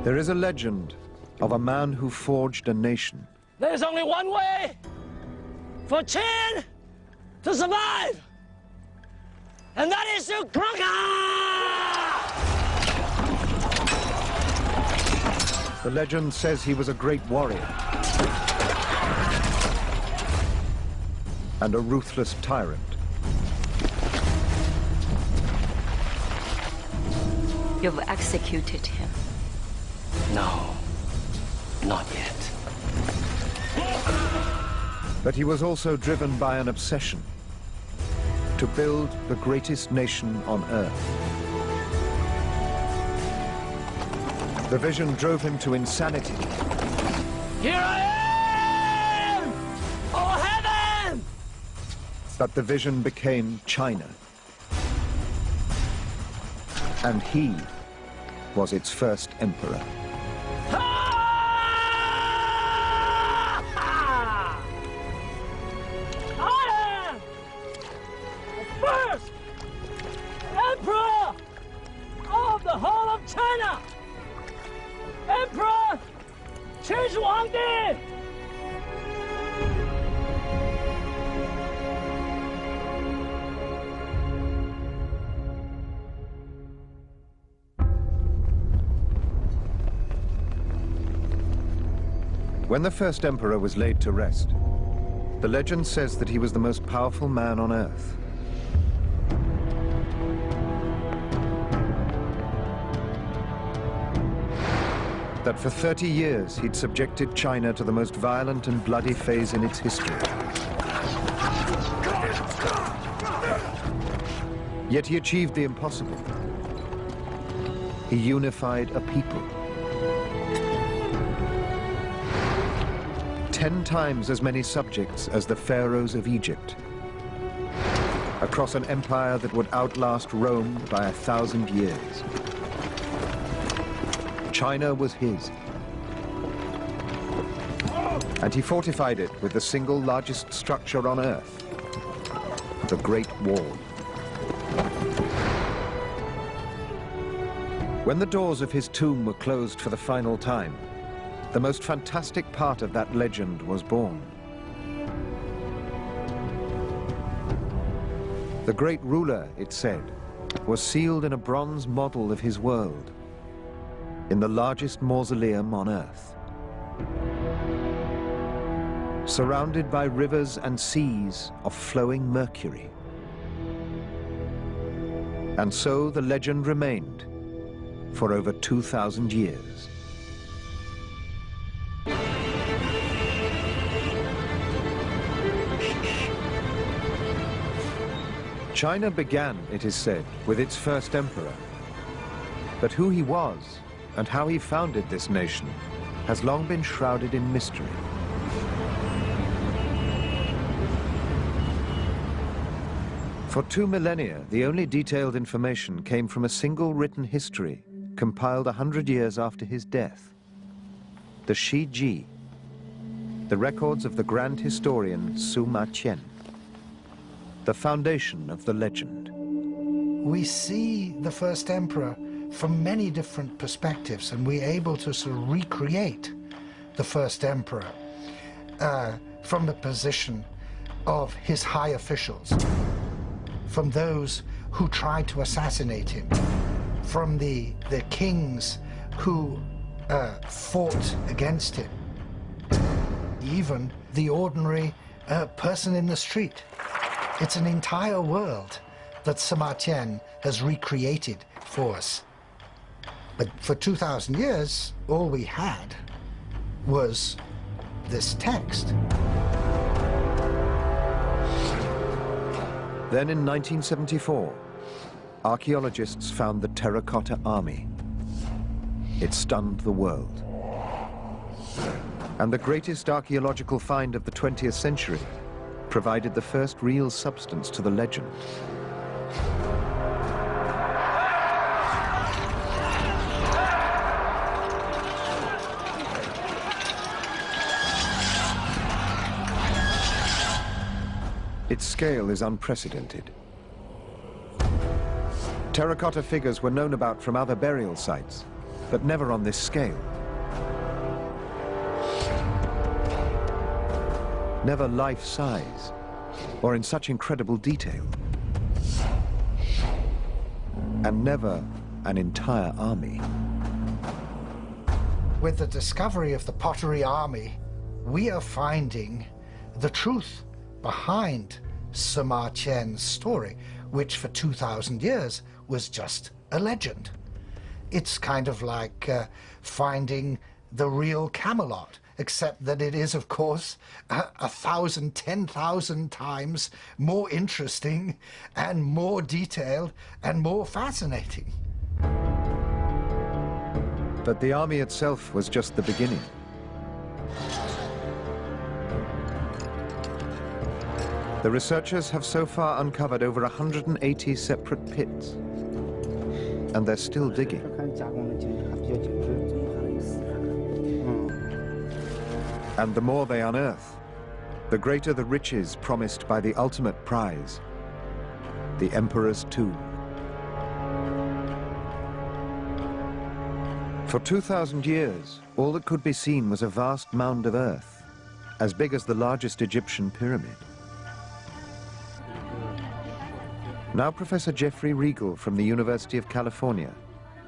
There is a legend of a man who forged a nation. There's only one way for Qin to survive, and that is to conquer! The legend says he was a great warrior and a ruthless tyrant. You've executed him. No, not yet. But he was also driven by an obsession to build the greatest nation on earth. The vision drove him to insanity. Here I am! Oh, heaven! But the vision became China. And he was its first emperor. I am the first emperor of the whole of China! Emperor Qin Huangdi! When the first emperor was laid to rest, the legend says that he was the most powerful man on earth. That for 30 years he'd subjected China to the most violent and bloody phase in its history. Yet he achieved the impossible. He unified a people. 10 times as many subjects as the pharaohs of Egypt, across an empire that would outlast Rome by 1,000 years. China was his. And he fortified it with the single largest structure on earth, the Great Wall. When the doors of his tomb were closed for the final time, the most fantastic part of that legend was born. The great ruler, it said, was sealed in a bronze model of his world, in the largest mausoleum on earth. Surrounded by rivers and seas of flowing mercury. And so the legend remained for over 2,000 years. China began, it is said, with its first emperor. But who he was and how he founded this nation has long been shrouded in mystery. For 2 millennia, the only detailed information came from a single written history compiled 100 years after his death. The Shiji, the records of the grand historian Sima Qian, the foundation of the legend. We see the first emperor from many different perspectives, and we're able to sort of recreate the first emperor from the position of his high officials, from those who tried to assassinate him, from the kings who fought against him, even the ordinary person in the street. It's an entire world that Sima Qian has recreated for us. But for 2,000 years, all we had was this text. Then in 1974, archaeologists found the Terracotta Army. It stunned the world. And the greatest archaeological find of the 20th century provided the first real substance to the legend. Its scale is unprecedented. Terracotta figures were known about from other burial sites, but never on this scale. Never life-size, or in such incredible detail. And never an entire army. With the discovery of the pottery army, we are finding the truth behind Sima Qian's story, which for 2,000 years was just a legend. It's kind of like finding the real Camelot, except that it is, of course, 1,000, 10,000 times more interesting and more detailed and more fascinating. But the army itself was just the beginning. The researchers have so far uncovered over 180 separate pits, and they're still digging. And the more they unearth, the greater the riches promised by the ultimate prize, the Emperor's tomb. For 2,000 years, all that could be seen was a vast mound of earth, as big as the largest Egyptian pyramid. Now Professor Jeffrey Regal from the University of California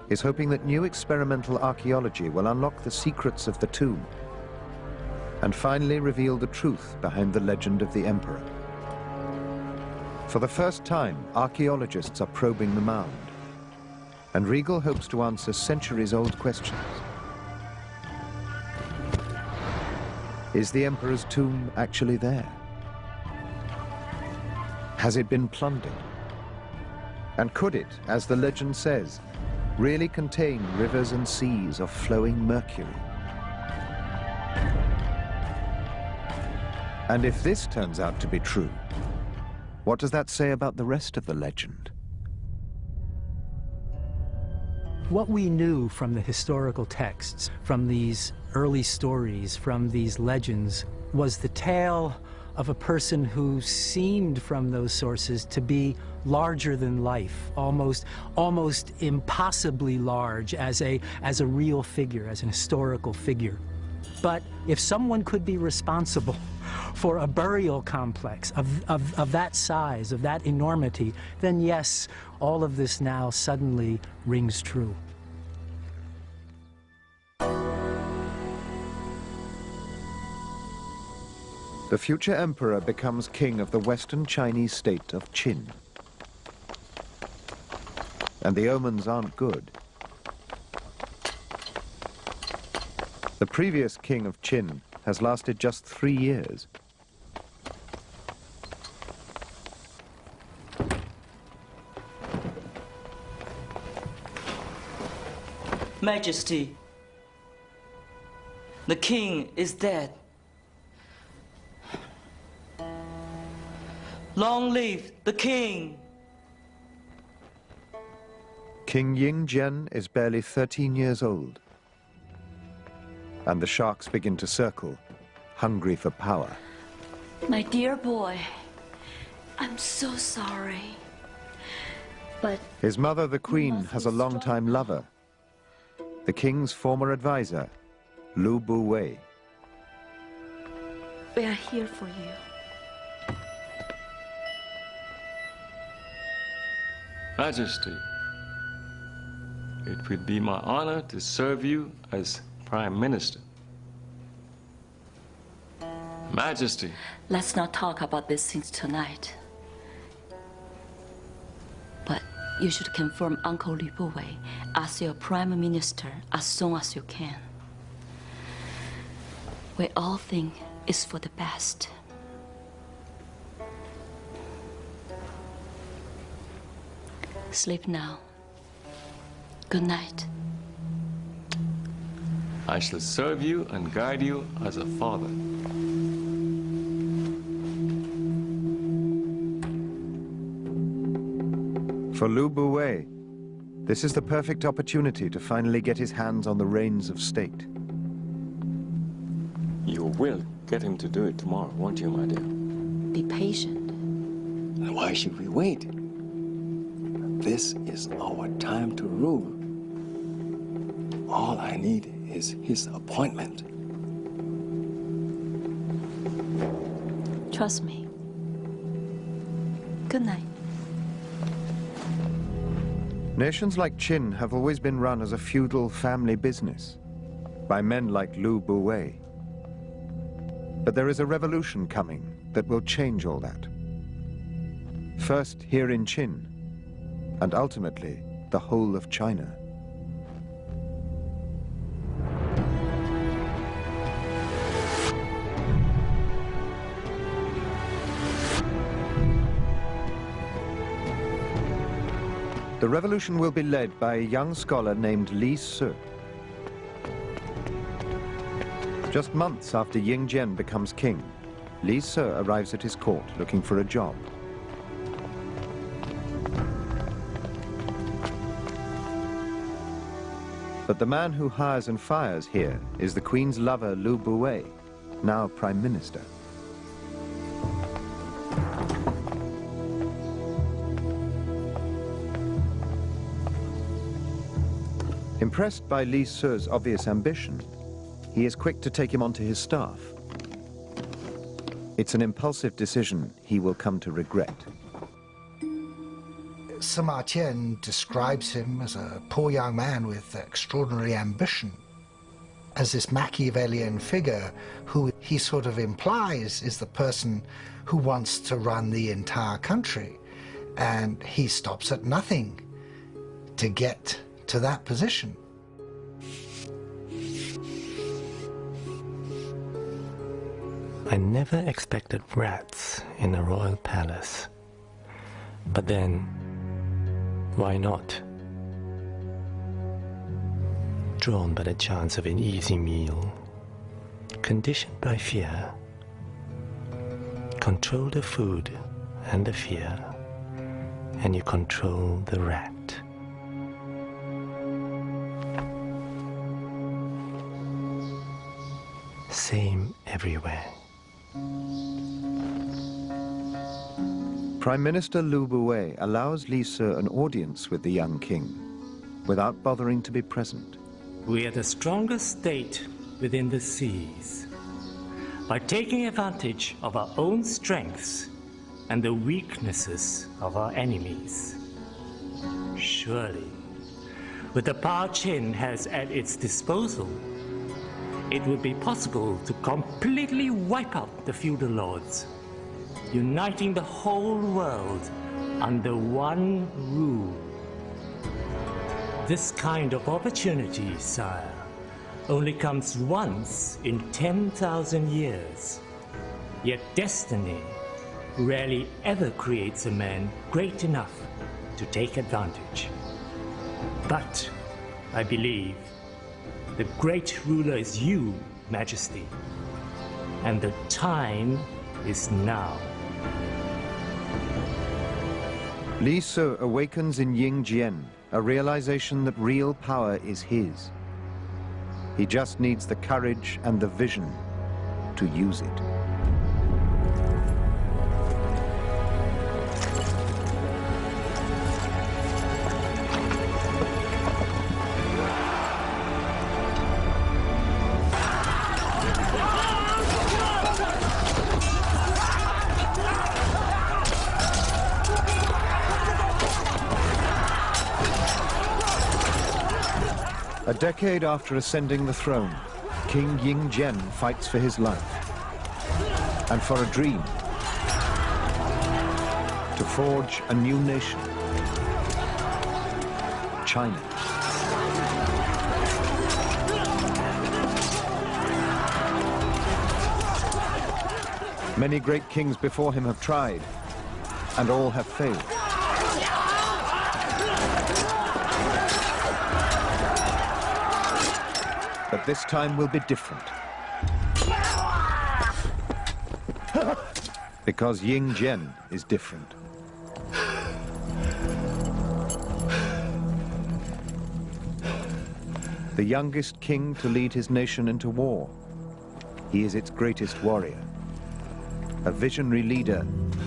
is hoping that new experimental archaeology will unlock the secrets of the tomb and finally reveal the truth behind the legend of the Emperor. For the first time, archaeologists are probing the mound, and Regal hopes to answer centuries-old questions. Is the Emperor's tomb actually there? Has it been plundered? And could it, as the legend says, really contain rivers and seas of flowing mercury? And if this turns out to be true, what does that say about the rest of the legend? What we knew from the historical texts, from these early stories, from these legends, was the tale of a person who seemed from those sources to be larger than life, almost impossibly large as a real figure, as an historical figure. But if someone could be responsible for a burial complex of that size, of that enormity, then yes, all of this now suddenly rings true. The future emperor becomes king of the Western Chinese state of Qin. And the omens aren't good. The previous king of Qin has lasted just 3 years. Majesty, the king is dead. Long live the king! King Ying-Jian is barely 13 years old. And the sharks begin to circle, hungry for power. My dear boy, I'm so sorry. But His mother, the queen, has a longtime lover, the king's former advisor, Lu Bu-wei. we are here for you. Majesty, it would be my honor to serve you as Prime Minister. Majesty. Let's not talk about these things tonight. But you should confirm Uncle Lu Bu-wei as your Prime Minister as soon as you can. We all think it's for the best. Sleep now. Good night. I shall serve you and guide you as a father. For Lu Bu-wei, this is the perfect opportunity to finally get his hands on the reins of state. You will get him to do it tomorrow, won't you, my dear? Be patient. And why should we wait? This is our time to rule. All I need is his appointment. Trust me. Good night. Nations like Qin have always been run as a feudal family business by men like Lu Buwei. But there is a revolution coming that will change all that. First here in Qin, and ultimately the whole of China. The revolution will be led by a young scholar named Li Se. Just months after Ying Jian becomes king, Li Se arrives at his court looking for a job. But the man who hires and fires here is the queen's lover Lu Buwei, now prime minister. Impressed by Li Se's obvious ambition, he is quick to take him onto his staff. It's an impulsive decision he will come to regret. Sima Qian describes him as a poor young man with extraordinary ambition, as this Machiavellian figure who he sort of implies is the person who wants to run the entire country, and he stops at nothing to get to that position. I never expected rats in a royal palace. But then, why not? Drawn by the chance of an easy meal, conditioned by fear, control the food and the fear, and you control the rat. Same everywhere. Prime Minister Lu Buwei allows Li Se an audience with the young king, without bothering to be present. We are the strongest state within the seas. By taking advantage of our own strengths and the weaknesses of our enemies. Surely, with the power Qin has at its disposal, it would be possible to completely wipe out the feudal lords, uniting the whole world under one rule. This kind of opportunity, sire, only comes once in 10,000 years. Yet destiny rarely ever creates a man great enough to take advantage. But I believe the great ruler is you, Majesty, and the time is now. Li Se awakens in Ying Jian a realization that real power is his. He just needs the courage and the vision to use it. A decade after ascending the throne, King Ying Jian fights for his life and for a dream to forge a new nation, China. Many great kings before him have tried, and all have failed. But this time will be different. Because Ying Jian is different. The youngest king to lead his nation into war. He is its greatest warrior. A visionary leader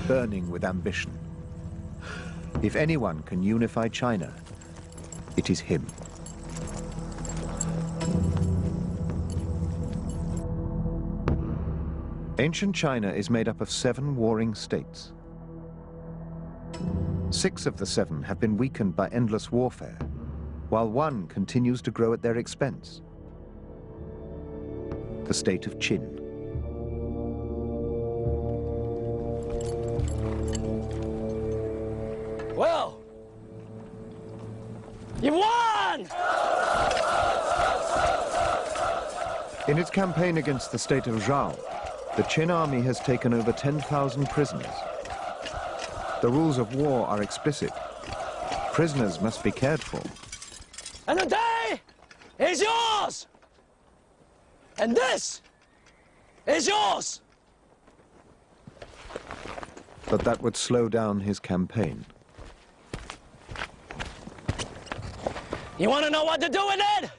burning with ambition. If anyone can unify China, it is him. Ancient China is made up of 7 warring states. 6 of the 7 have been weakened by endless warfare, while 1 continues to grow at their expense. The state of Qin. Well, you won! In its campaign against the state of Zhao, the Qin army has taken over 10,000 prisoners. The rules of war are explicit. Prisoners must be cared for. And the day is yours! And this is yours! But that would slow down his campaign. You want to know what to do with it?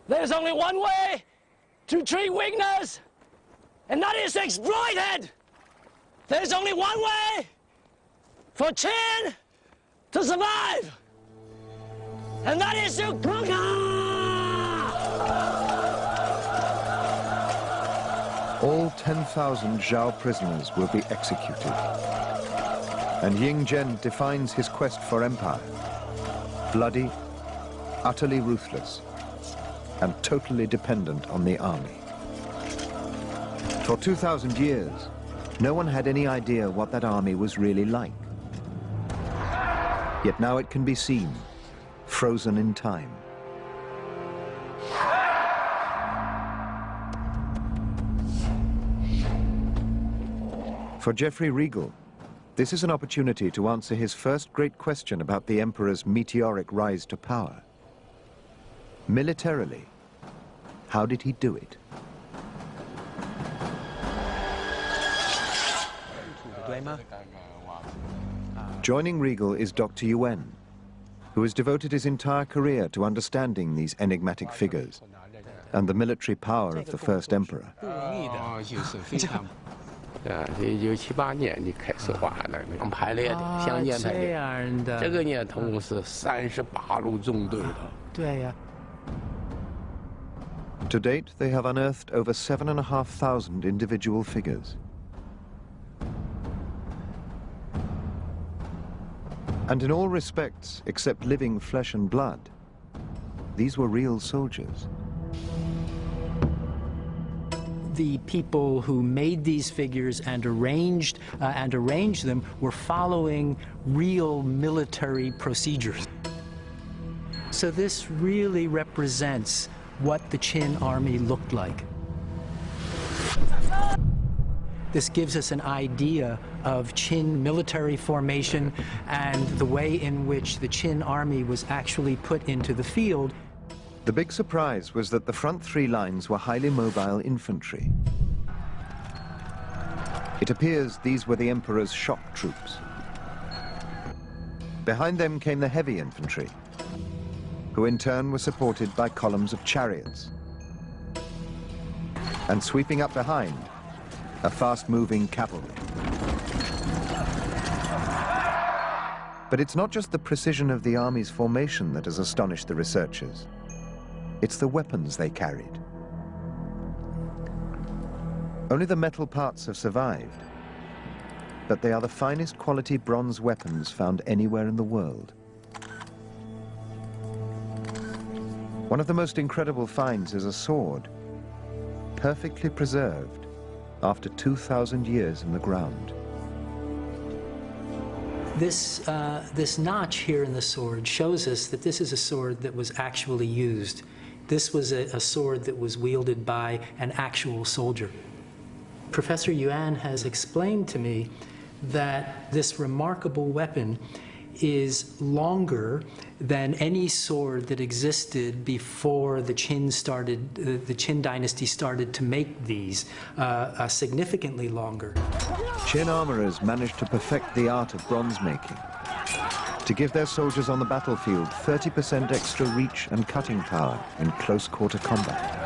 There's only one way to treat weakness, and that is to exploit it. There's only one way for Qin to survive, and that is to conquer! All 10,000 Zhao prisoners will be executed. And Ying Zhen defines his quest for empire. Bloody, utterly ruthless, and totally dependent on the army. For 2,000 years, no one had any idea what that army was really like. Yet now it can be seen, frozen in time. For Geoffrey Regal, this is an opportunity to answer his first great question about the Emperor's meteoric rise to power. Militarily, how did he do it? Joining Regal is Dr. Yuan, who has devoted his entire career to understanding these enigmatic figures and the military power of the first emperor. 1978年就开始画了，排列的，相间排列。这个呢，总共是38路纵队的。对呀。 To date, they have unearthed over 7,500 individual figures. And in all respects, except living flesh and blood, these were real soldiers. The people who made these figures and arranged them were following real military procedures. So this really represents what the Qin army looked like. This gives us an idea of Qin military formation and the way in which the Qin army was actually put into the field. The big surprise was that the front 3 lines were highly mobile infantry. It appears these were the Emperor's shock troops. Behind them came the heavy infantry, who in turn were supported by columns of chariots. And sweeping up behind, a fast-moving cavalry. But it's not just the precision of the army's formation that has astonished the researchers. It's the weapons they carried. Only the metal parts have survived, but they are the finest quality bronze weapons found anywhere in the world. One of the most incredible finds is a sword, perfectly preserved after 2,000 years in the ground. This notch here in the sword shows us that this is a sword that was actually used. This was a sword that was wielded by an actual soldier. Professor Yuan has explained to me that this remarkable weapon is longer than any sword that existed before the Qin dynasty started to make these, significantly longer. Qin armorers managed to perfect the art of bronze making, to give their soldiers on the battlefield 30% extra reach and cutting power in close-quarter combat.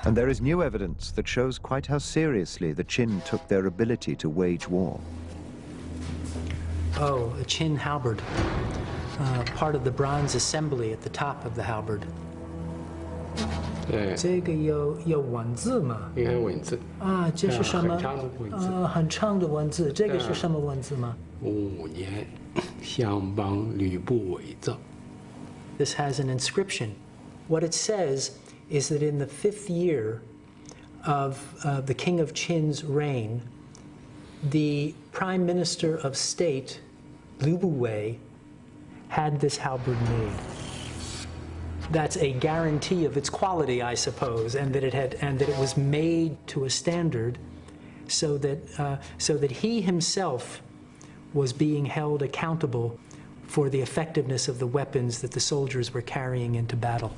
And there is new evidence that shows quite how seriously the Qin took their ability to wage war. Oh, a Qin halberd, part of the bronze assembly at the top of the halberd. 对，这个有文字吗？你看文字啊，这是什么？很长的文字。很长的文字，这个是什么文字吗？5年，相邦吕不韦造。This has an inscription. What it says is that in the 5th year of the King of Qin's reign, the Prime Minister of State, Liu Buwei, had this halberd made. That's a guarantee of its quality, I suppose, and that it was made to a standard, so that he himself was being held accountable for the effectiveness of the weapons that the soldiers were carrying into battle.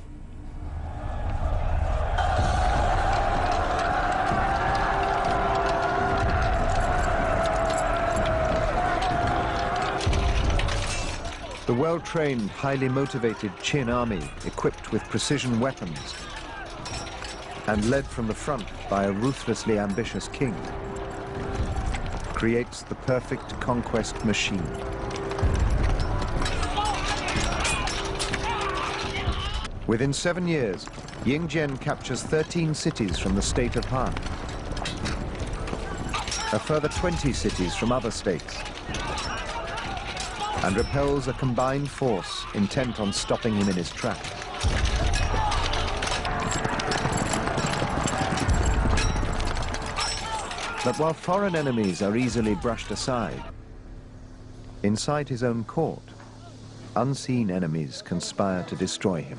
The well-trained, highly motivated Qin army, equipped with precision weapons and led from the front by a ruthlessly ambitious king, creates the perfect conquest machine. Within 7 years, Yingzhen captures 13 cities from the state of Han, a further 20 cities from other states, and repels a combined force intent on stopping him in his track. But while foreign enemies are easily brushed aside, inside his own court, unseen enemies conspire to destroy him.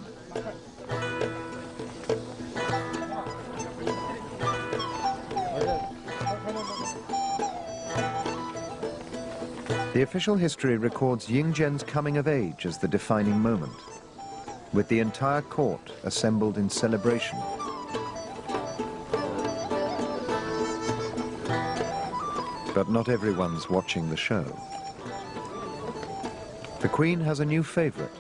The official history records Yingzhen's coming of age as the defining moment, with the entire court assembled in celebration. But not everyone's watching the show. The Queen has a new favorite,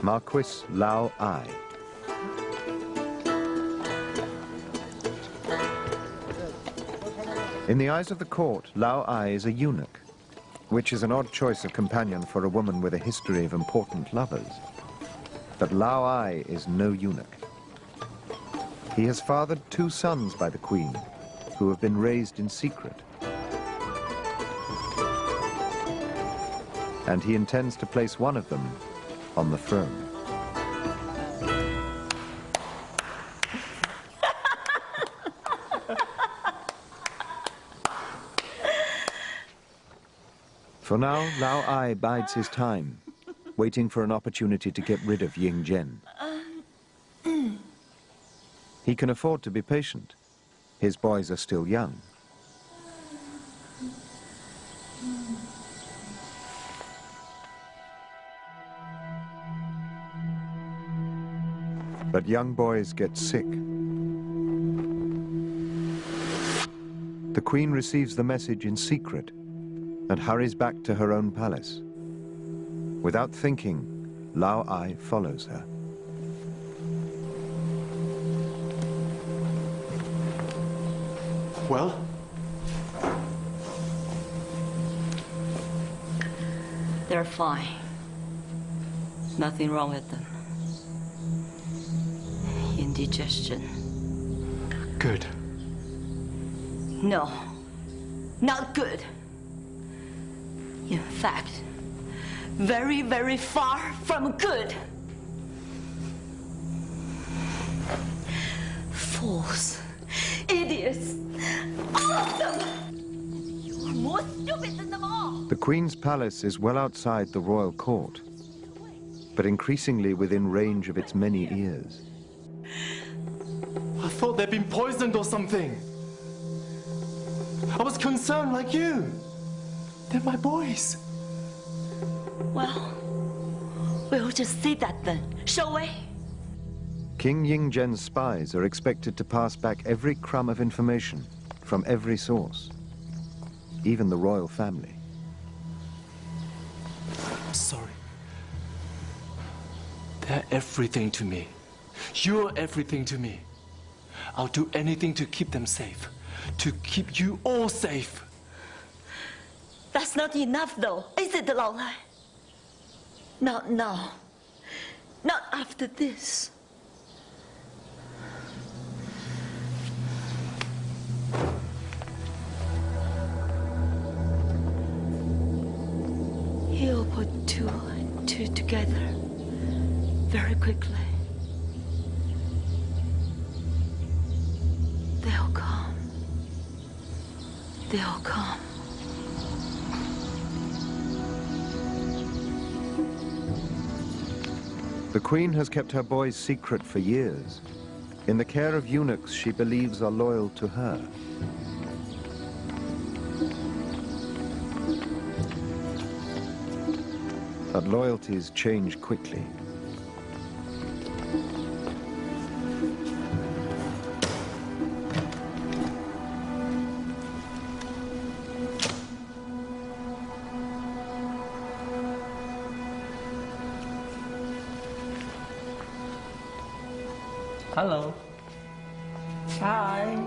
Marquis Lao Ai. In the eyes of the court, Lao Ai is a eunuch, which is an odd choice of companion for a woman with a history of important lovers. But Lao Ai is no eunuch. He has fathered 2 sons by the Queen, who have been raised in secret. And he intends to place one of them on the throne. For now, Lao Ai bides his time, waiting for an opportunity to get rid of Yingzhen. He can afford to be patient. His boys are still young. But young boys get sick. The Queen receives the message in secret and hurries back to her own palace. Without thinking, Lao Ai follows her. Well? They're fine. Nothing wrong with them. Indigestion. Good. No, not good. In fact, very, very far from good. Fools, idiots, all of them! You're more stupid than them all! The Queen's palace is well outside the royal court, but increasingly within range of its many ears. I thought they'd been poisoned or something. I was concerned like you. They're my boys. Well, we'll just see that then, shall we? King Yingzhen's spies are expected to pass back every crumb of information from every source, even the royal family. I'm sorry. They're everything to me. You're everything to me. I'll do anything to keep them safe, to keep you all safe. That's not enough, though, is it, Lao Lai? Not now. Not after this. He'll put two and two together very quickly. They'll come. They'll come. The queen has kept her boys secret for years. In the care of eunuchs she believes are loyal to her. But loyalties change quickly. Hello. Hi.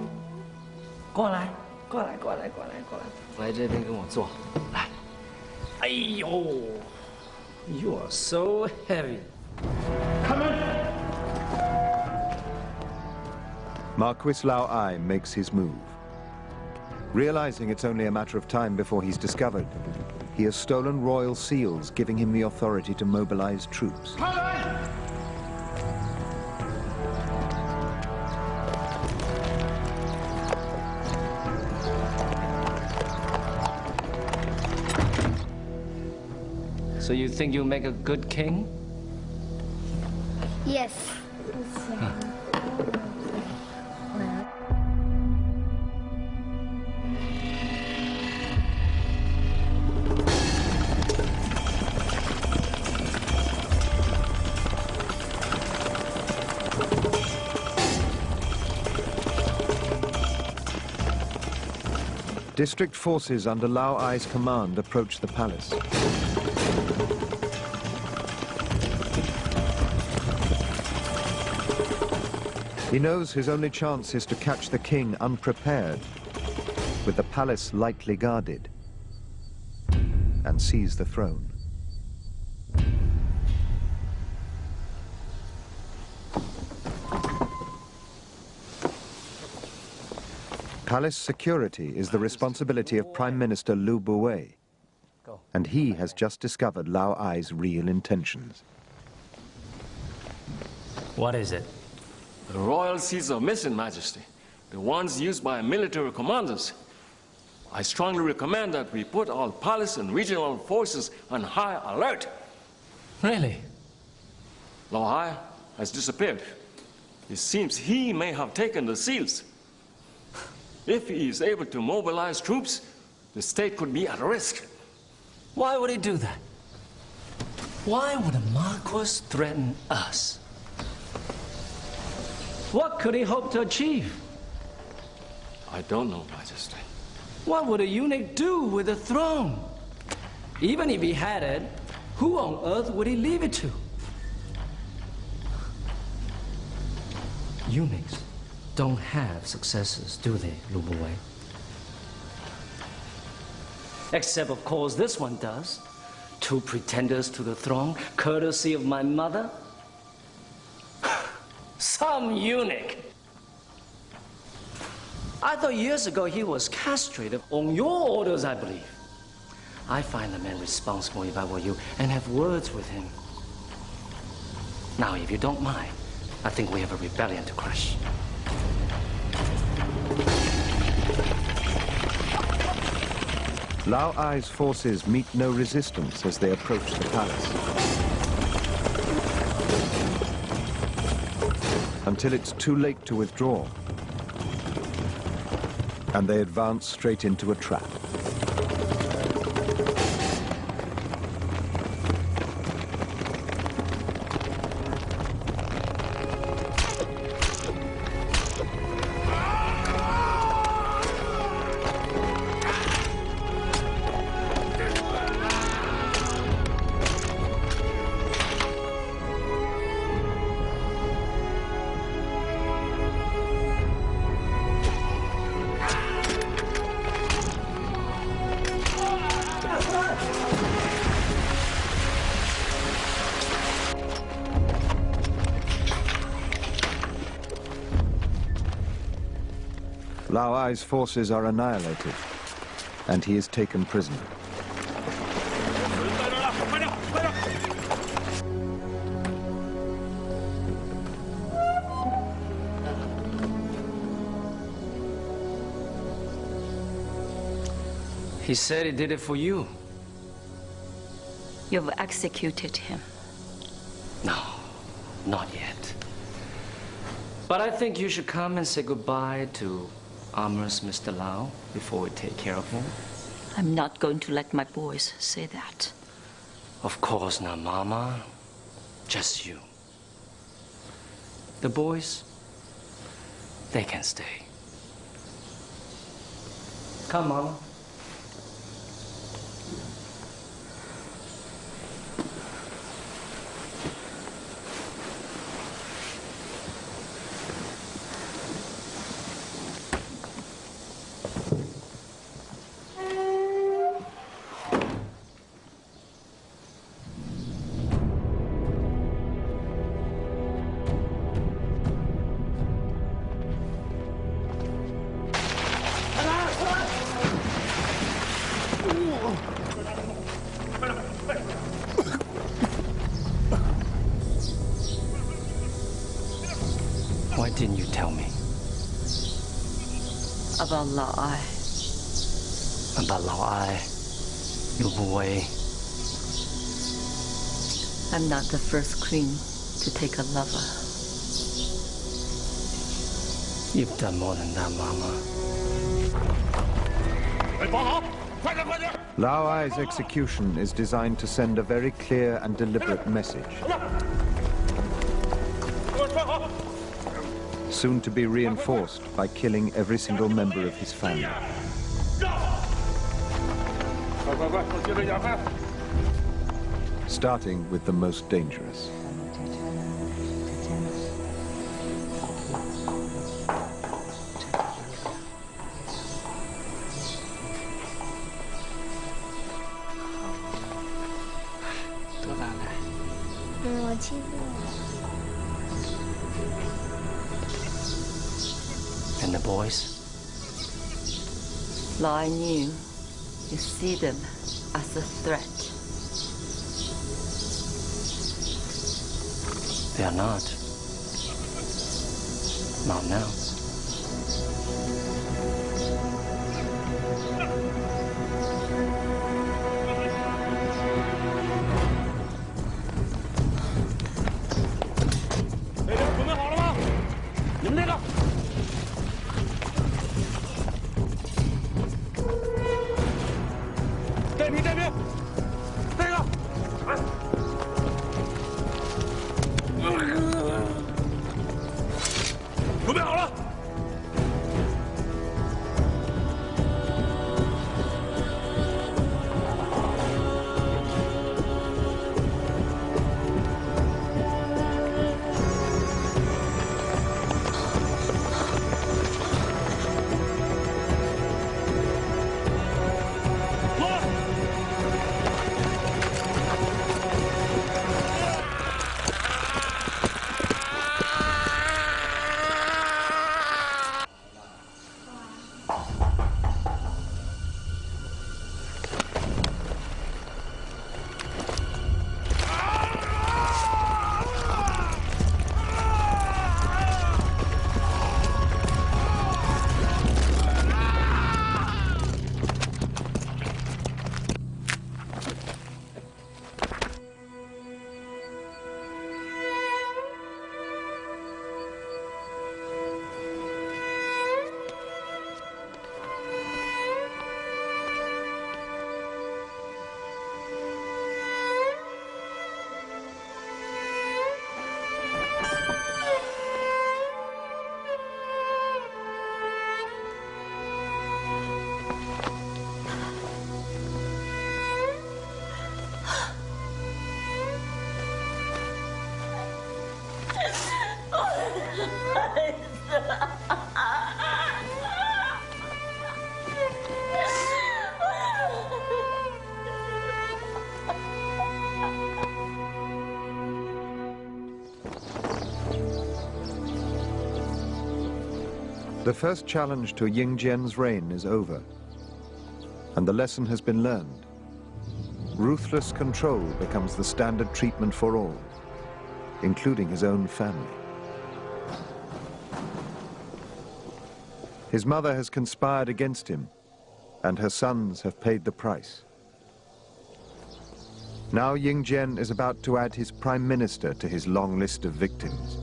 过来，过来，过来，过来，过来，来这边跟我坐。来。哎呦 ，You are so heavy. Come in. Marquis Lao Ai makes his move. Realizing it's only a matter of time before he's discovered, he has stolen royal seals, giving him the authority to mobilize troops. So you think you'll make a good king? Yes. District forces under Lao Ai's command approach the palace. He knows his only chance is to catch the king unprepared, with the palace lightly guarded, and seize the throne. Palace security is the responsibility of Prime Minister Liu Buwei, and he has just discovered Lao Ai's real intentions. What is it? The royal seals are missing, Majesty. The ones used by military commanders. I strongly recommend that we put all palace and regional forces on high alert. Really? Lao Ai has disappeared. It seems he may have taken the seals. If he is able to mobilize troops, the state could be at risk. Why would he do that? Why would a Marquis threaten us? What could he hope to achieve? I don't know, Majesty. What would a eunuch do with the throne? Even if he had it, who on earth would he leave it to? Eunuchs don't have successors, do they, Liu Buwei? Except, of course, this one does. 2 pretenders to the throne, courtesy of my mother. Some eunuch. I thought years ago he was castrated on your orders, I believe. I find the man responsible if I were you and have words with him. Now, if you don't mind, I think we have a rebellion to crush. Lao Ai's forces meet no resistance as they approach the palace. until it's too late to withdraw, and they advance straight into a trap. Lao Ai's forces are annihilated, and he is taken prisoner. He said he did it for you. You've executed him. No, not yet. But I think you should come and say goodbye to Amherst, Mr. Lau, before we take care of him. I'm not going to let my boys say that. Of course not, Mama. Just you. The boys, they can stay. Come, Mama. Why didn't you tell me? About Lao Ai. About Lao Ai, Liu Buwei. I'm not the first queen to take a lover. You've done more than that, Mama. Lao Ai's execution is designed to send a very clear and deliberate message. Soon to be reinforced by killing every single member of his family. Starting with the most dangerous. And the boys? Lao Ai knew you see them as a threat. They are not. Not now. The first challenge to Ying Jian's reign is over, and the lesson has been learned. Ruthless control becomes the standard treatment for all, including his own family. His mother has conspired against him, and her sons have paid the price. Now Ying Jian is about to add his prime minister to his long list of victims.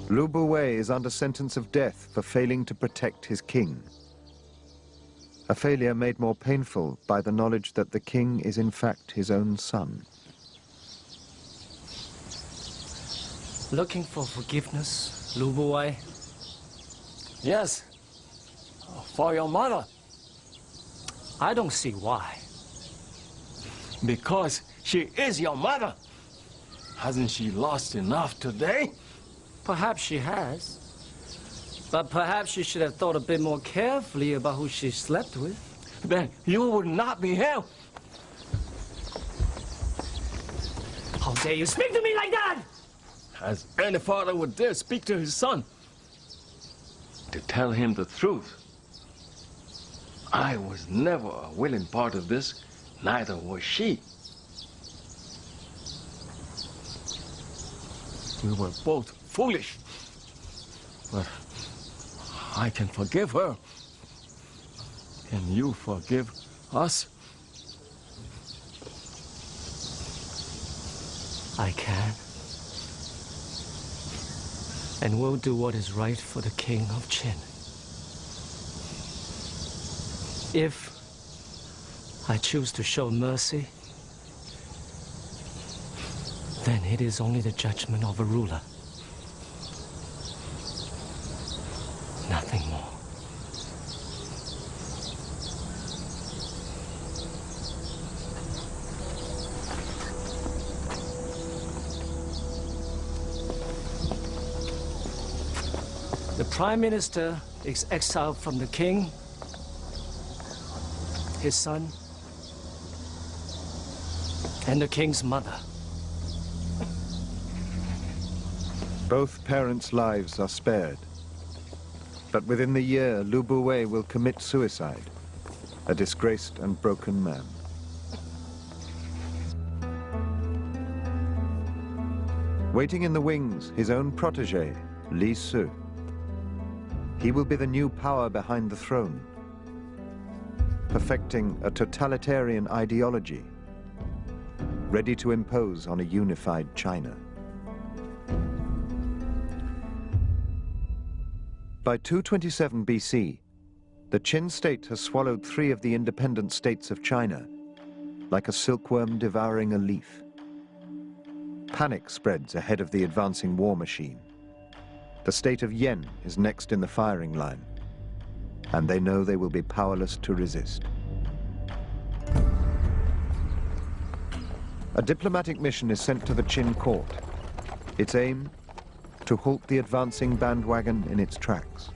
Lu Buwei is under sentence of death for failing to protect his king. A failure made more painful by the knowledge that the king is in fact his own son. Looking for forgiveness, Lu Buwei? Yes, for your mother. I don't see why. Because she is your mother. Hasn't she lost enough today? Perhaps she has. But perhaps she should have thought a bit more carefully about who she slept with. Then you would not be here. How dare you speak to me like that? As any father would dare speak to his son. To tell him the truth. I was never a willing part of this, neither was she. We were both foolish. But I can forgive her. Can you forgive us? I can. And will do what is right for the King of Qin. If I choose to show mercy, then it is only the judgment of a ruler. Nothing more. The Prime Minister is exiled from the king, his son, and the king's mother. Both parents' lives are spared. But within the year, Lu Buwei will commit suicide, a disgraced and broken man. Waiting in the wings, his own protege, Li Su. He will be the new power behind the throne, perfecting a totalitarian ideology, ready to impose on a unified China. By 227 BC, the Qin state has swallowed 3 of the independent states of China, like a silkworm devouring a leaf. Panic spreads ahead of the advancing war machine. The state of Yen is next in the firing line, and they know they will be powerless to resist. A diplomatic mission is sent to the Qin court. Its aim? To halt the advancing bandwagon in its tracks.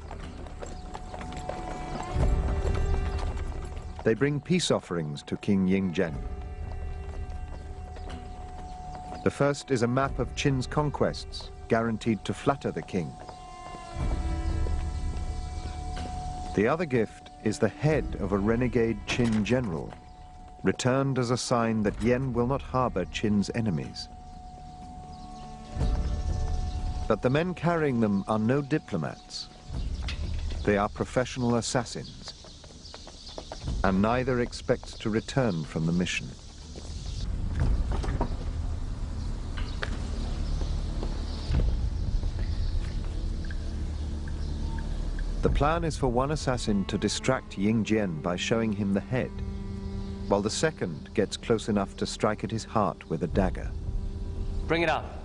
They bring peace offerings to King Ying Jian. The first is a map of Qin's conquests, guaranteed to flatter the king. The other gift is the head of a renegade Qin general, returned as a sign that Yen will not harbor Qin's enemies. But the men carrying them are no diplomats. They are professional assassins, and neither expects to return from the mission. The plan is for one assassin to distract Ying Jian by showing him the head, while the second gets close enough to strike at his heart with a dagger. Bring it up.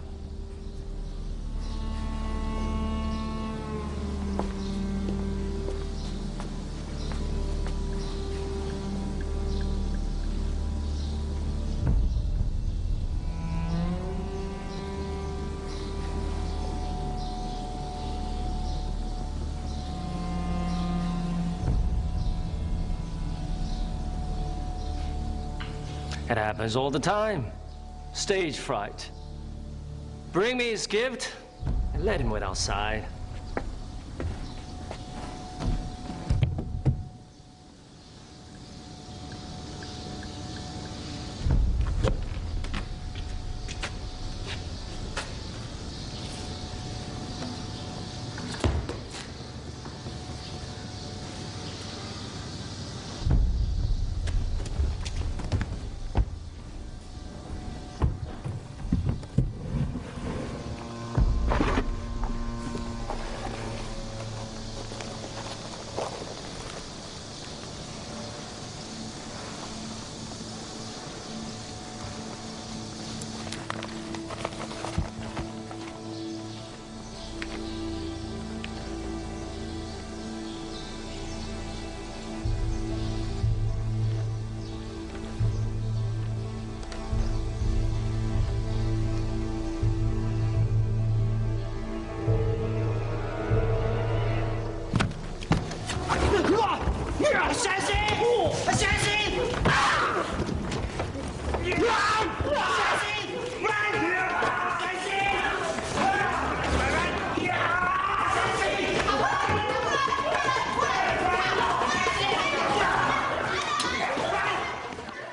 It happens all the time. Stage fright. Bring me his gift, and let him wait outside.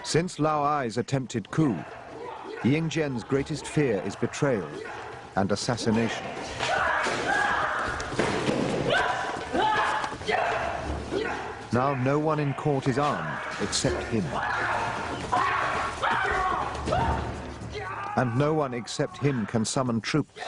Since Lao Ai's attempted coup, Ying Jian's greatest fear is betrayal and assassination. Now no one in court is armed except him. And no one except him can summon troops.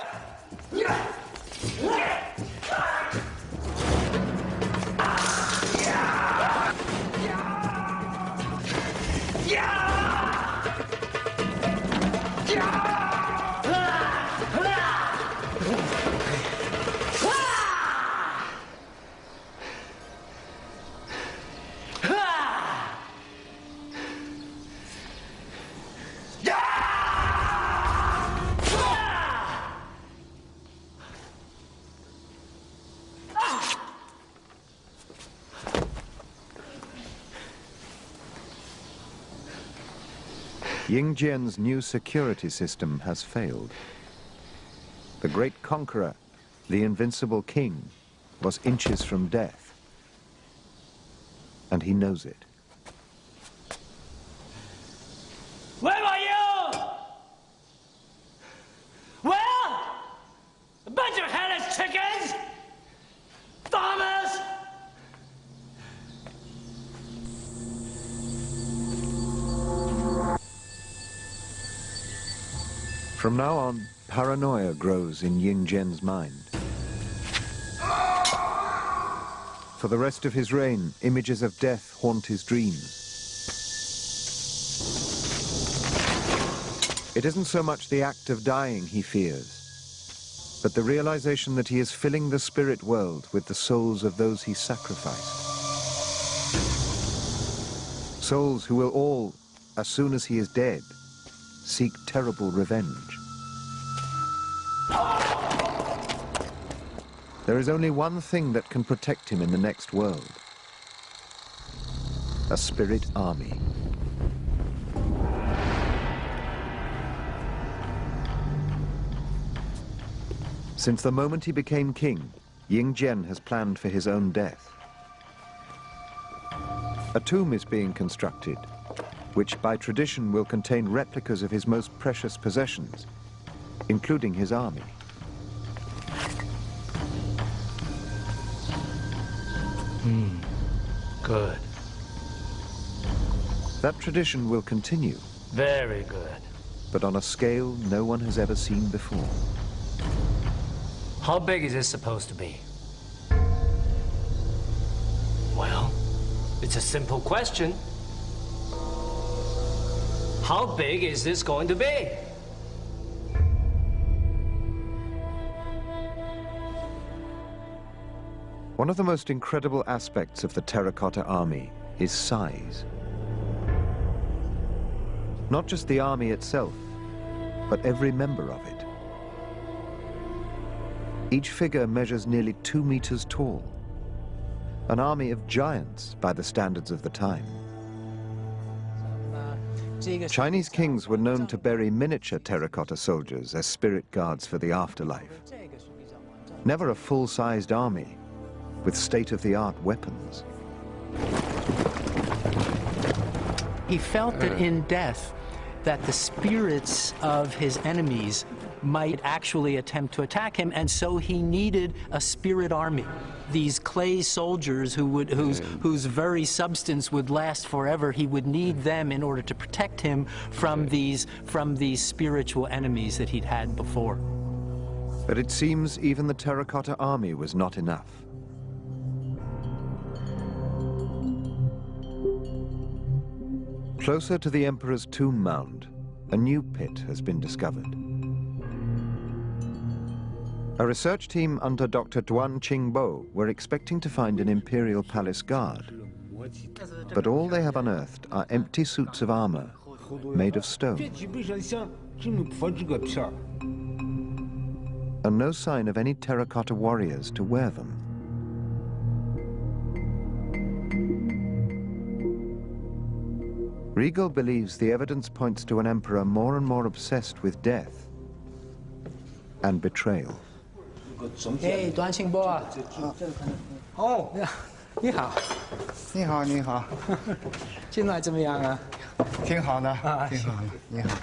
Ying Jian's new security system has failed. The great conqueror, the invincible king, was inches from death. And he knows it. Where are you? Well, a bunch of headless chickens, farmers. From now on, paranoia grows in Ying Jian's mind. For the rest of his reign, images of death haunt his dreams. It isn't so much the act of dying he fears, but the realization that he is filling the spirit world with the souls of those he sacrificed. Souls who will all, as soon as he is dead, seek terrible revenge. There is only one thing that can protect him in the next world: a spirit army. Since the moment he became king, Ying Jian has planned for his own death. A tomb is being constructed, which by tradition will contain replicas of his most precious possessions, including his army. Good. That tradition will continue, Very good. but on a scale no one has ever seen before. How big is this supposed to be? Well, it's a simple question. How big is this going to be? One of the most incredible aspects of the terracotta army is size. Not just the army itself, but every member of it. Each figure measures nearly 2 meters tall, an army of giants by the standards of the time. Chinese kings were known to bury miniature terracotta soldiers as spirit guards for the afterlife. Never a full-sized army with state-of-the-art weapons. He felt that in death, that the spirits of his enemies might actually attempt to attack him, and so he needed a spirit army. These clay soldiers whose very substance would last forever, he would need them in order to protect him from these spiritual enemies that he'd had before. But it seems even the terracotta army was not enough. Closer to the emperor's tomb mound, a new pit has been discovered. A research team under Dr. Duan Qingbo were expecting to find an imperial palace guard, but all they have unearthed are empty suits of armor made of stone, and no sign of any terracotta warriors to wear them. Regal believes the evidence points to an emperor more and more obsessed with death and betrayal. Hey, Duan Qingbo. Oh, 你好。你好，你好。近来怎么样啊？挺好的，挺好的。你好。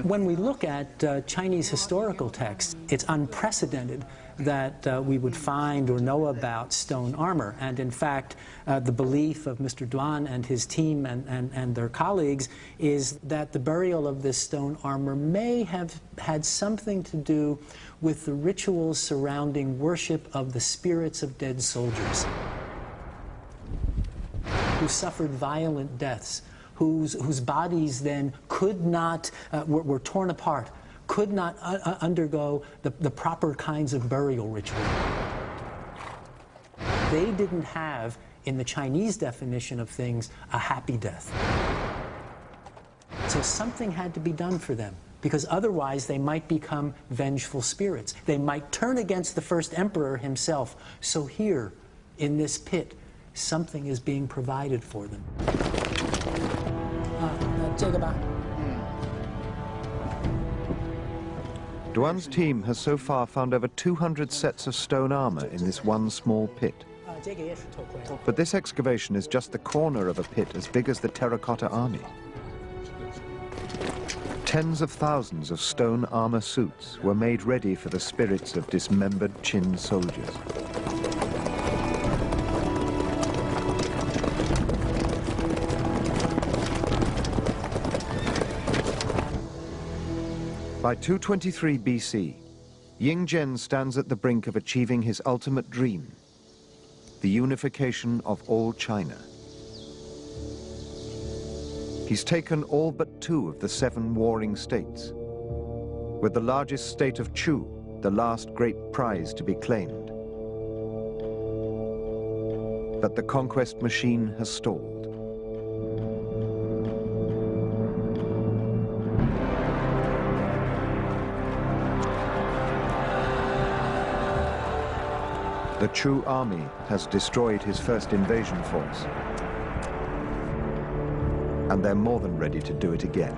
When we look at Chinese historical texts, it's unprecedented that we would find or know about stone armor. And in fact, the belief of Mr. Duan and his team and their colleagues is that the burial of this stone armor may have had something to do with the rituals surrounding worship of the spirits of dead soldiers who suffered violent deaths, whose bodies then could not, were torn apart, could not undergo the proper kinds of burial ritual. They didn't have, in the Chinese definition of things, a happy death. So something had to be done for them, because otherwise they might become vengeful spirits. They might turn against the first emperor himself. So here, in this pit, something is being provided for them. Duan's team has so far found over 200 sets of stone armor in this one small pit. But this excavation is just the corner of a pit as big as the terracotta army. Tens of thousands of stone armor suits were made ready for the spirits of dismembered Qin soldiers. By 223 BC, Ying Zhen stands at the brink of achieving his ultimate dream, the unification of all China. He's taken all but 2 of the 7 warring states, with the largest state of Chu, the last great prize to be claimed. But the conquest machine has stalled. The Chu army has destroyed his first invasion force, and they're more than ready to do it again.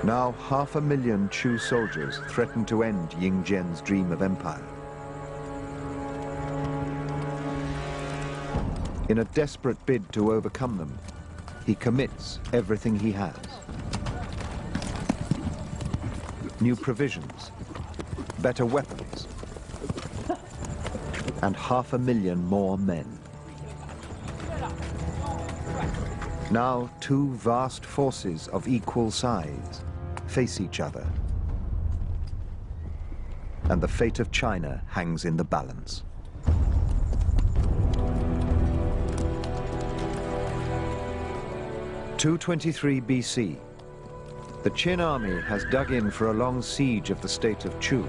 Now 500,000 Chu soldiers threaten to end Ying Zhen's dream of empire. In a desperate bid to overcome them, he commits everything he has. New provisions, better weapons, and 500,000 more men. Now 2 vast forces of equal size face each other, and the fate of China hangs in the balance. (223 BC). The Qin army has dug in for a long siege of the state of Chu.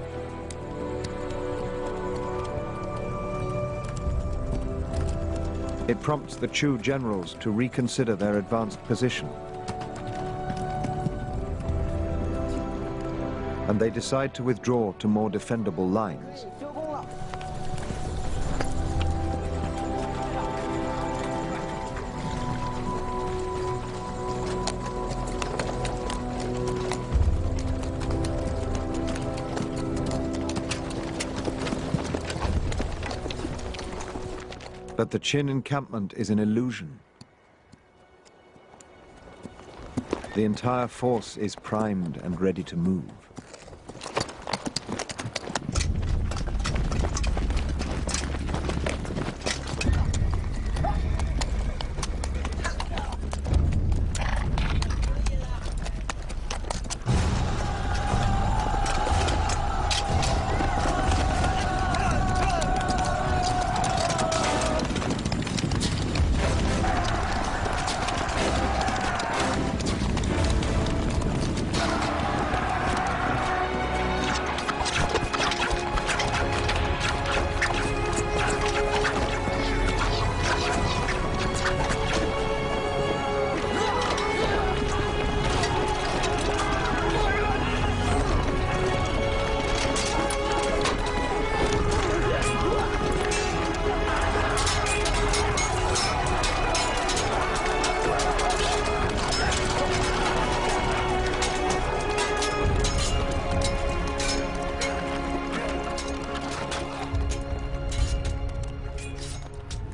It prompts the Chu generals to reconsider their advanced position. And they decide to withdraw to more defendable lines. But the Qin encampment is an illusion. The entire force is primed and ready to move.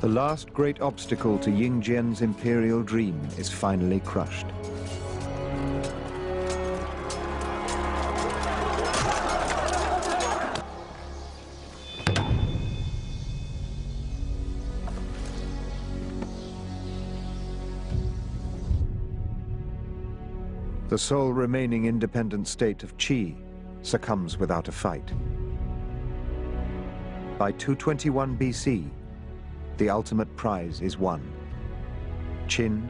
The last great obstacle to Ying Jian's imperial dream is finally crushed. The sole remaining independent state of Qi succumbs without a fight. By 221 BC, the ultimate prize is won. Qin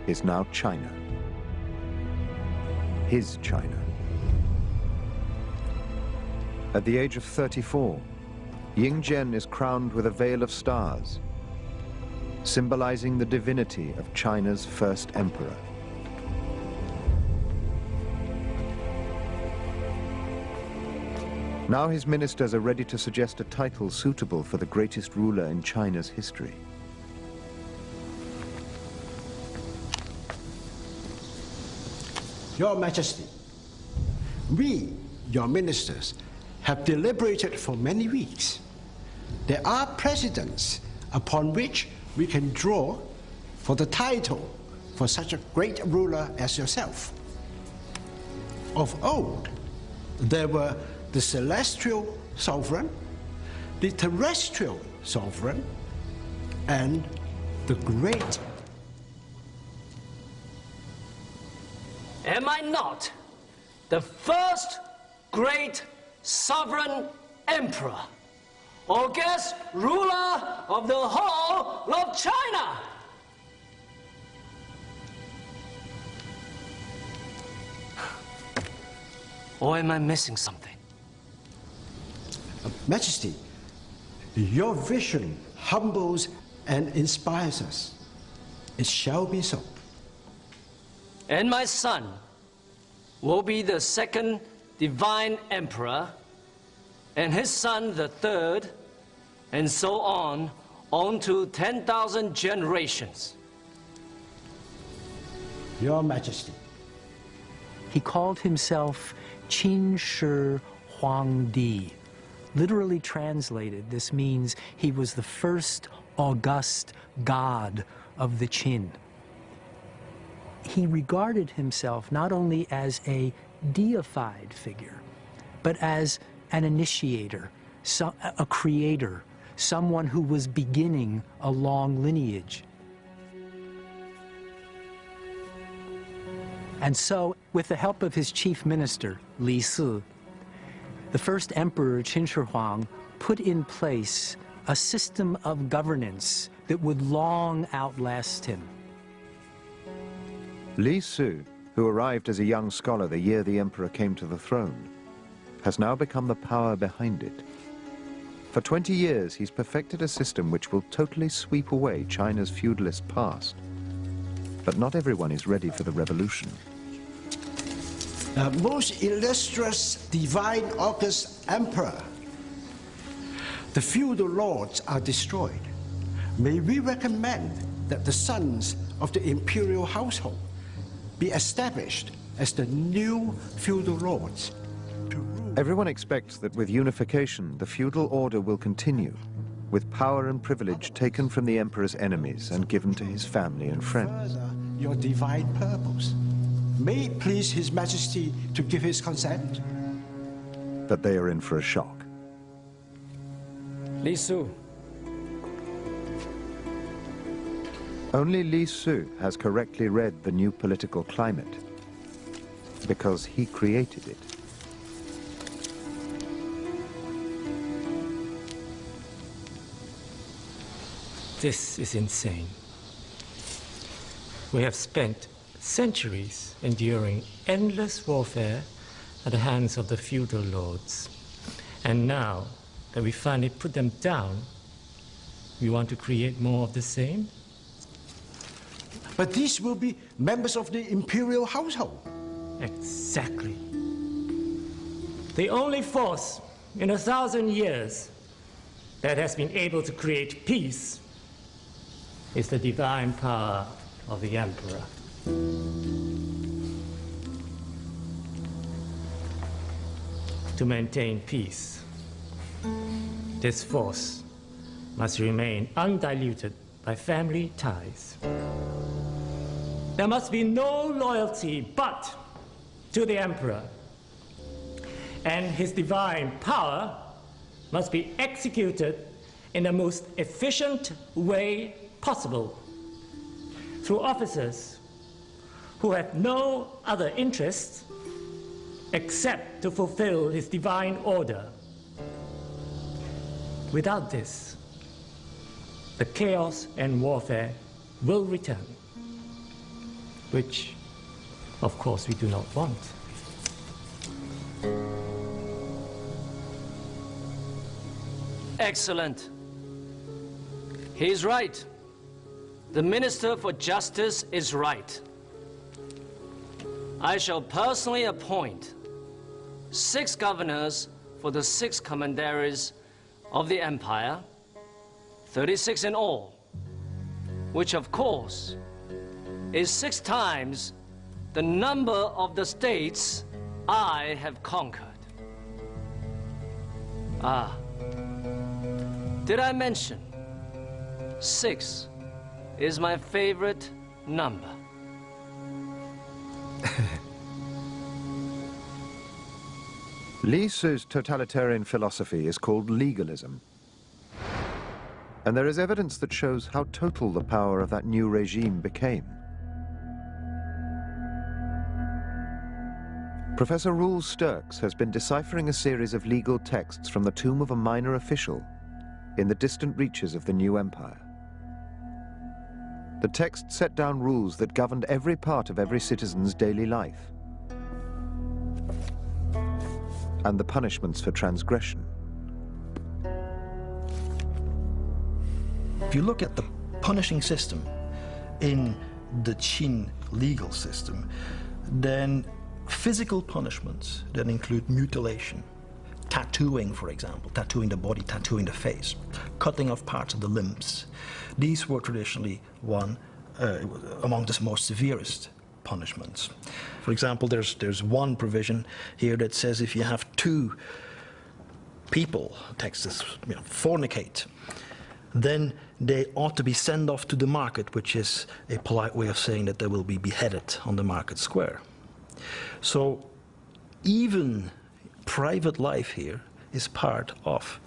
is now China. His China. At the age of 34, Ying Jian is crowned with a veil of stars, symbolizing the divinity of China's first emperor. Now his ministers are ready to suggest a title suitable for the greatest ruler in China's history. Your Majesty, we, your ministers, have deliberated for many weeks. There are precedents upon which we can draw for the title for such a great ruler as yourself. Of old, there were the celestial sovereign, the terrestrial sovereign, and the great. Am I not the first great sovereign emperor, august ruler of the whole of China? Or am I missing something? Majesty, your vision humbles and inspires us. It shall be so. And my son will be the second divine emperor, and his son the third, and so on to 10,000 generations. Your Majesty. He called himself Qin Shi Huangdi. Literally translated, this means he was the first august god of the Qin. He regarded himself not only as a deified figure, but as an initiator, a creator, someone who was beginning a long lineage. And so, with the help of his chief minister, Li Si, the first emperor, Qin Shi Huang, put in place a system of governance that would long outlast him. Li Si, who arrived as a young scholar the year the emperor came to the throne, has now become the power behind it. For 20 years, he's perfected a system which will totally sweep away China's feudalist past. But not everyone is ready for the revolution. Most illustrious divine august emperor, the feudal lords are destroyed. May we recommend that the sons of the imperial household be established as the new feudal lords to rule. Everyone expects that with unification, the feudal order will continue, with power and privilege taken from the emperor's enemies and given to his family and friends. Your divine purpose. May it please His Majesty to give his consent? But they are in for a shock. Li Su. Only Li Su has correctly read the new political climate, because he created it. This is insane. We have spent centuries enduring endless warfare at the hands of the feudal lords. And now that we finally put them down, we want to create more of the same? But these will be members of the imperial household. Exactly. The only force in 1,000 years that has been able to create peace is the divine power of the emperor. To maintain peace, this force must remain undiluted by family ties. There must be no loyalty but to the emperor, and his divine power must be executed in the most efficient way possible through officers who have no other interest except to fulfill his divine order. Without this, the chaos and warfare will return, which, of course, we do not want. Excellent. He's right. The Minister for Justice is right. I shall personally appoint 6 governors for the 6 commanderies of the empire, 36 in all, which of course is 6 times the number of the states I have conquered. Ah, did I mention 6 is my favorite number? Li Su's totalitarian philosophy is called legalism. And there is evidence that shows how total the power of that new regime became. Professor Roel Sturks has been deciphering a series of legal texts from the tomb of a minor official in the distant reaches of the new empire. The text set down rules that governed every part of every citizen's daily life, and the punishments for transgression. If you look at the punishing system in the Qin legal system, then physical punishments that include mutilation, tattooing, for example, tattooing the body, tattooing the face, cutting off parts of the limbs, these were traditionally among the most severest punishments. For example, there's one provision here that says if you have 2 people, text says, fornicate, then they ought to be sent off to the market, which is a polite way of saying that they will be beheaded on the market square. So even private life here is part of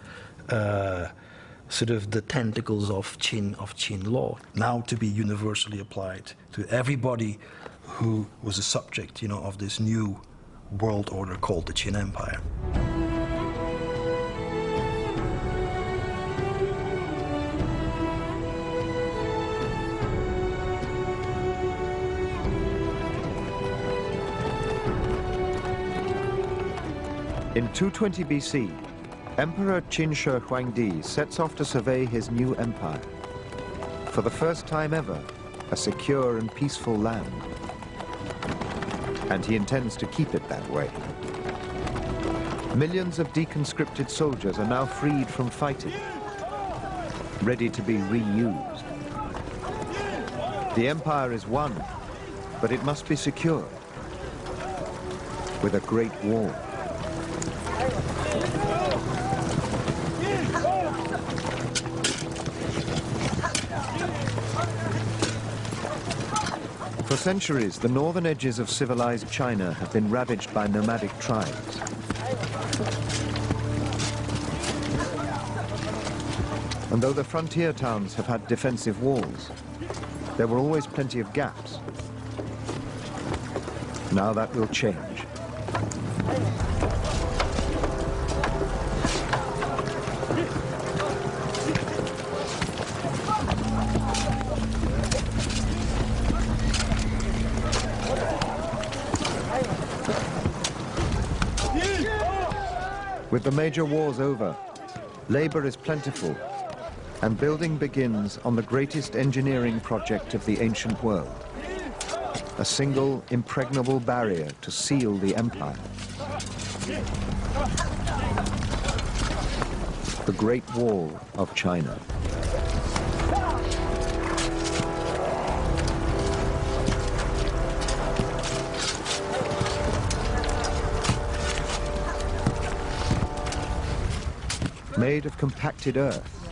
sort of the tentacles of Qin law, now to be universally applied to everybody who was a subject, of this new world order called the Qin Empire. In 220 BC, Emperor Qin Shi Huangdi sets off to survey his new empire. For the first time ever, a secure and peaceful land. And he intends to keep it that way. Millions of deconscripted soldiers are now freed from fighting, ready to be reused. The empire is won, but it must be secured with a great war. For centuries, the northern edges of civilized China have been ravaged by nomadic tribes. And though the frontier towns have had defensive walls, there were always plenty of gaps. Now that will change. With the major wars over, labor is plentiful, and building begins on the greatest engineering project of the ancient world. A single impregnable barrier to seal the empire. The Great Wall of China. Made of compacted earth,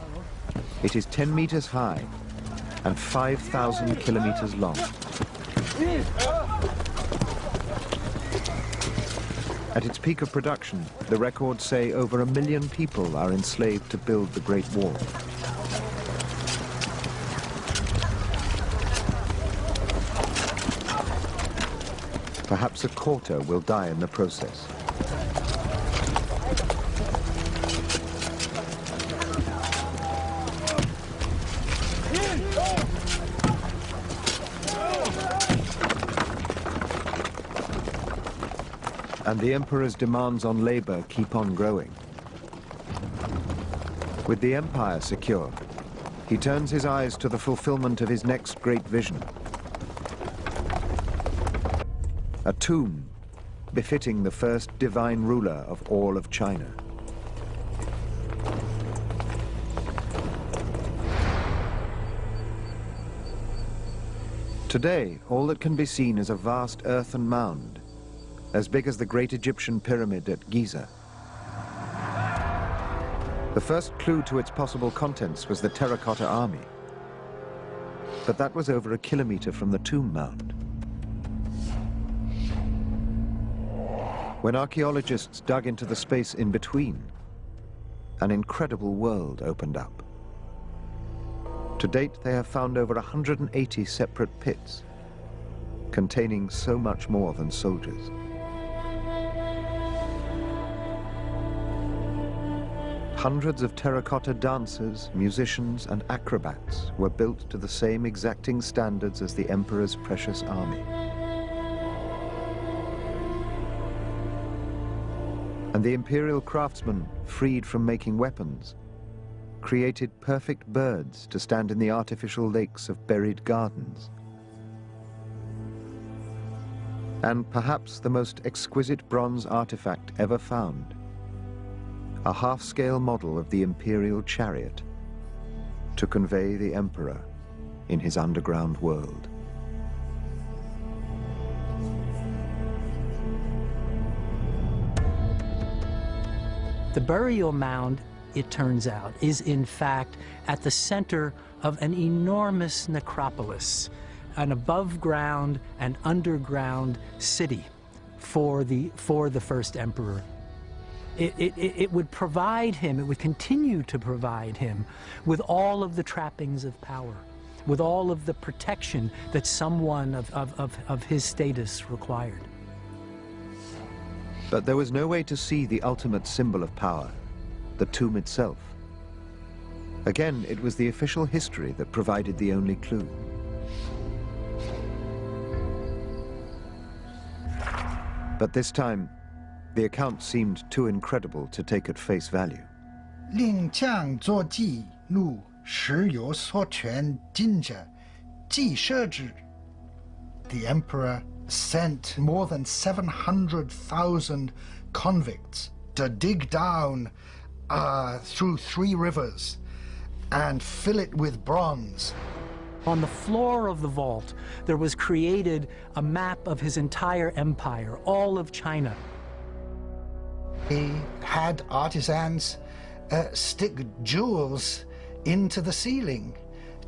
it is 10 meters high and 5,000 kilometers long. At its peak of production, the records say over 1 million people are enslaved to build the Great Wall. Perhaps a quarter will die in the process. And the emperor's demands on labor keep on growing. With the empire secure, he turns his eyes to the fulfillment of his next great vision. A tomb befitting the first divine ruler of all of China. Today, all that can be seen is a vast earthen mound, as big as the great Egyptian pyramid at Giza. The first clue to its possible contents was the terracotta army. But that was over a kilometer from the tomb mound. When archaeologists dug into the space in between, an incredible world opened up. To date, they have found over 180 separate pits, containing so much more than soldiers. Hundreds of terracotta dancers, musicians, and acrobats were built to the same exacting standards as the emperor's precious army. And the imperial craftsmen, freed from making weapons, created perfect birds to stand in the artificial lakes of buried gardens. And perhaps the most exquisite bronze artifact ever found, a half-scale model of the imperial chariot to convey the emperor in his underground world. The burial mound, it turns out, is in fact at the center of an enormous necropolis, an above-ground and underground city for the first emperor. It would provide him, it would continue to provide him with all of the trappings of power, with all of the protection that someone of his status required. But there was no way to see the ultimate symbol of power, the tomb itself. Again, it was the official history that provided the only clue. But this time, the account seemed too incredible to take at face value. 令将作记录时有所权尽者，既设之。The emperor sent more than 700,000 convicts to dig down through 3 rivers and fill it with bronze. On the floor of the vault, there was created a map of his entire empire, all of China. He had artisans stick jewels into the ceiling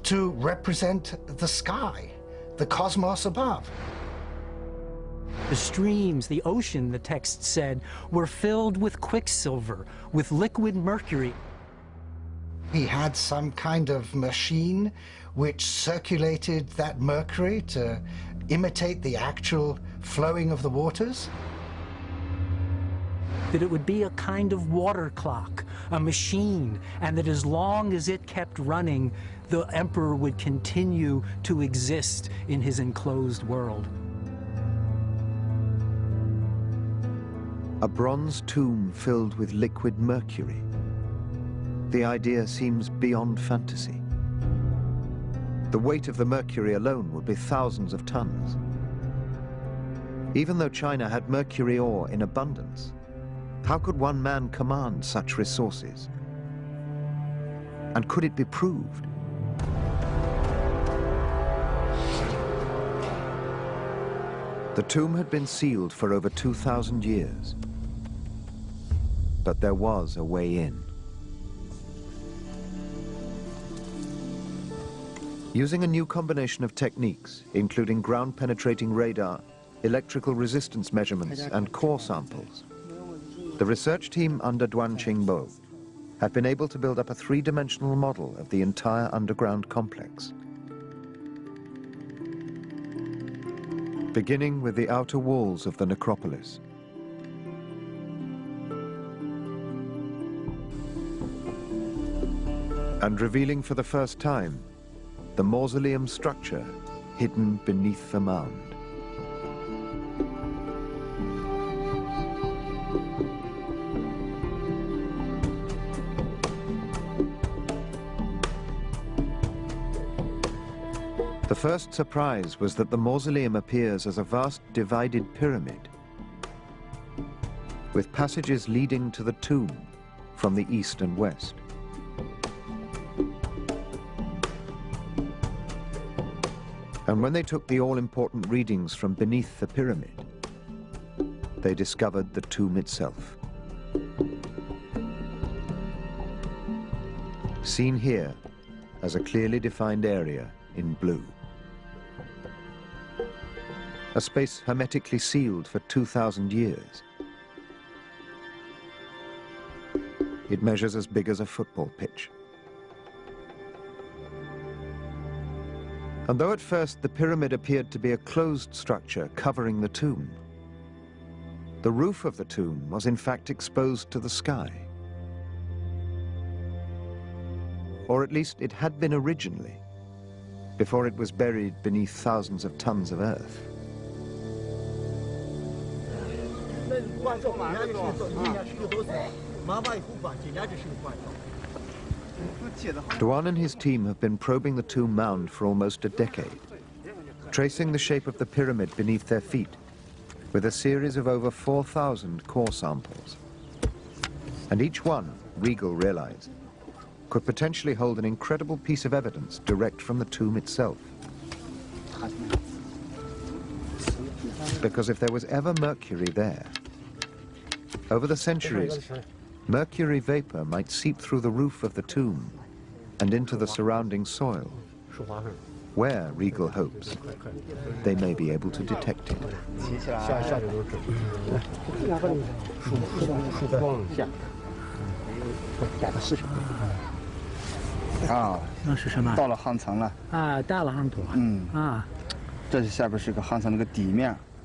to represent the sky, the cosmos above. The streams, the ocean, the text said, were filled with quicksilver, with liquid mercury. He had some kind of machine which circulated that mercury to imitate the actual flowing of the waters. That it would be a kind of water clock, a machine, and that as long as it kept running, the emperor would continue to exist in his enclosed world. A bronze tomb filled with liquid mercury. The idea seems beyond fantasy. The weight of the mercury alone would be thousands of tons. Even though China had mercury ore in abundance, how could one man command such resources? And could it be proved? The tomb had been sealed for over 2,000 years. But there was a way in. Using a new combination of techniques, including ground-penetrating radar, electrical resistance measurements, and core samples, the research team under Duan Qingbo have been able to build up a three-dimensional model of the entire underground complex. Beginning with the outer walls of the necropolis. And revealing for the first time the mausoleum structure hidden beneath the mound. The first surprise was that the mausoleum appears as a vast divided pyramid, with passages leading to the tomb from the east and west. And when they took the all-important readings from beneath the pyramid, they discovered the tomb itself. Seen here as a clearly defined area in blue. A space hermetically sealed for 2,000 years. It measures as big as a football pitch. And though at first the pyramid appeared to be a closed structure covering the tomb, the roof of the tomb was in fact exposed to the sky. Or at least it had been originally, before it was buried beneath thousands of tons of earth. Duan and his team have been probing the tomb mound for almost a decade, tracing the shape of the pyramid beneath their feet with a series of over 4,000 core samples. And each one, Regal realized, could potentially hold an incredible piece of evidence direct from the tomb itself. Because if there was ever mercury there, over the centuries, mercury vapor might seep through the roof of the tomb and into the surrounding soil, where, Regal hopes, they may be able to detect it.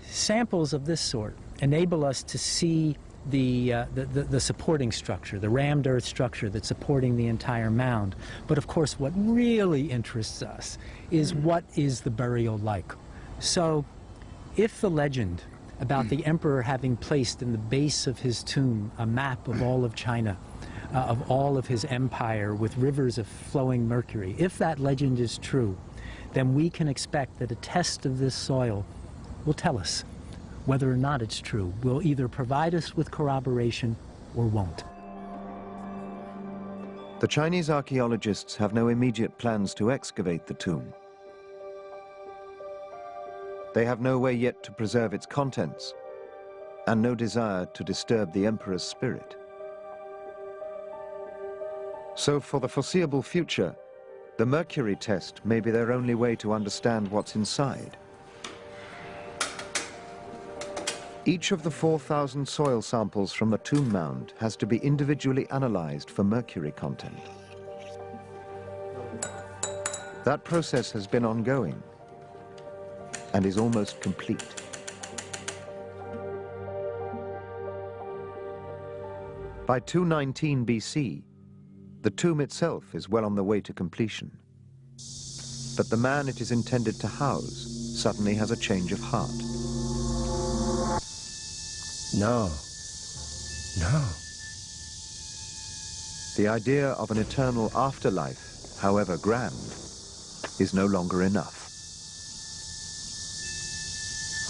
Samples of this sort enable us to see the supporting structure, the rammed earth structure that's supporting the entire mound. But of course, what really interests us is what is the burial like. So if the legend about the emperor having placed in the base of his tomb a map of all of China, of all of his empire with rivers of flowing mercury, if that legend is true, then we can expect that a test of this soil will tell us whether or not it's true, will either provide us with corroboration or won't. The Chinese archaeologists have no immediate plans to excavate the tomb. They have no way yet to preserve its contents, and no desire to disturb the emperor's spirit. So for the foreseeable future, The mercury test may be their only way to understand what's inside. Each of the 4,000 soil samples from the tomb mound has to be individually analyzed for mercury content. That process has been ongoing and is almost complete. By 219 BC, the tomb itself is well on the way to completion. But the man it is intended to house suddenly has a change of heart. No. No. The idea of an eternal afterlife, however grand, is no longer enough.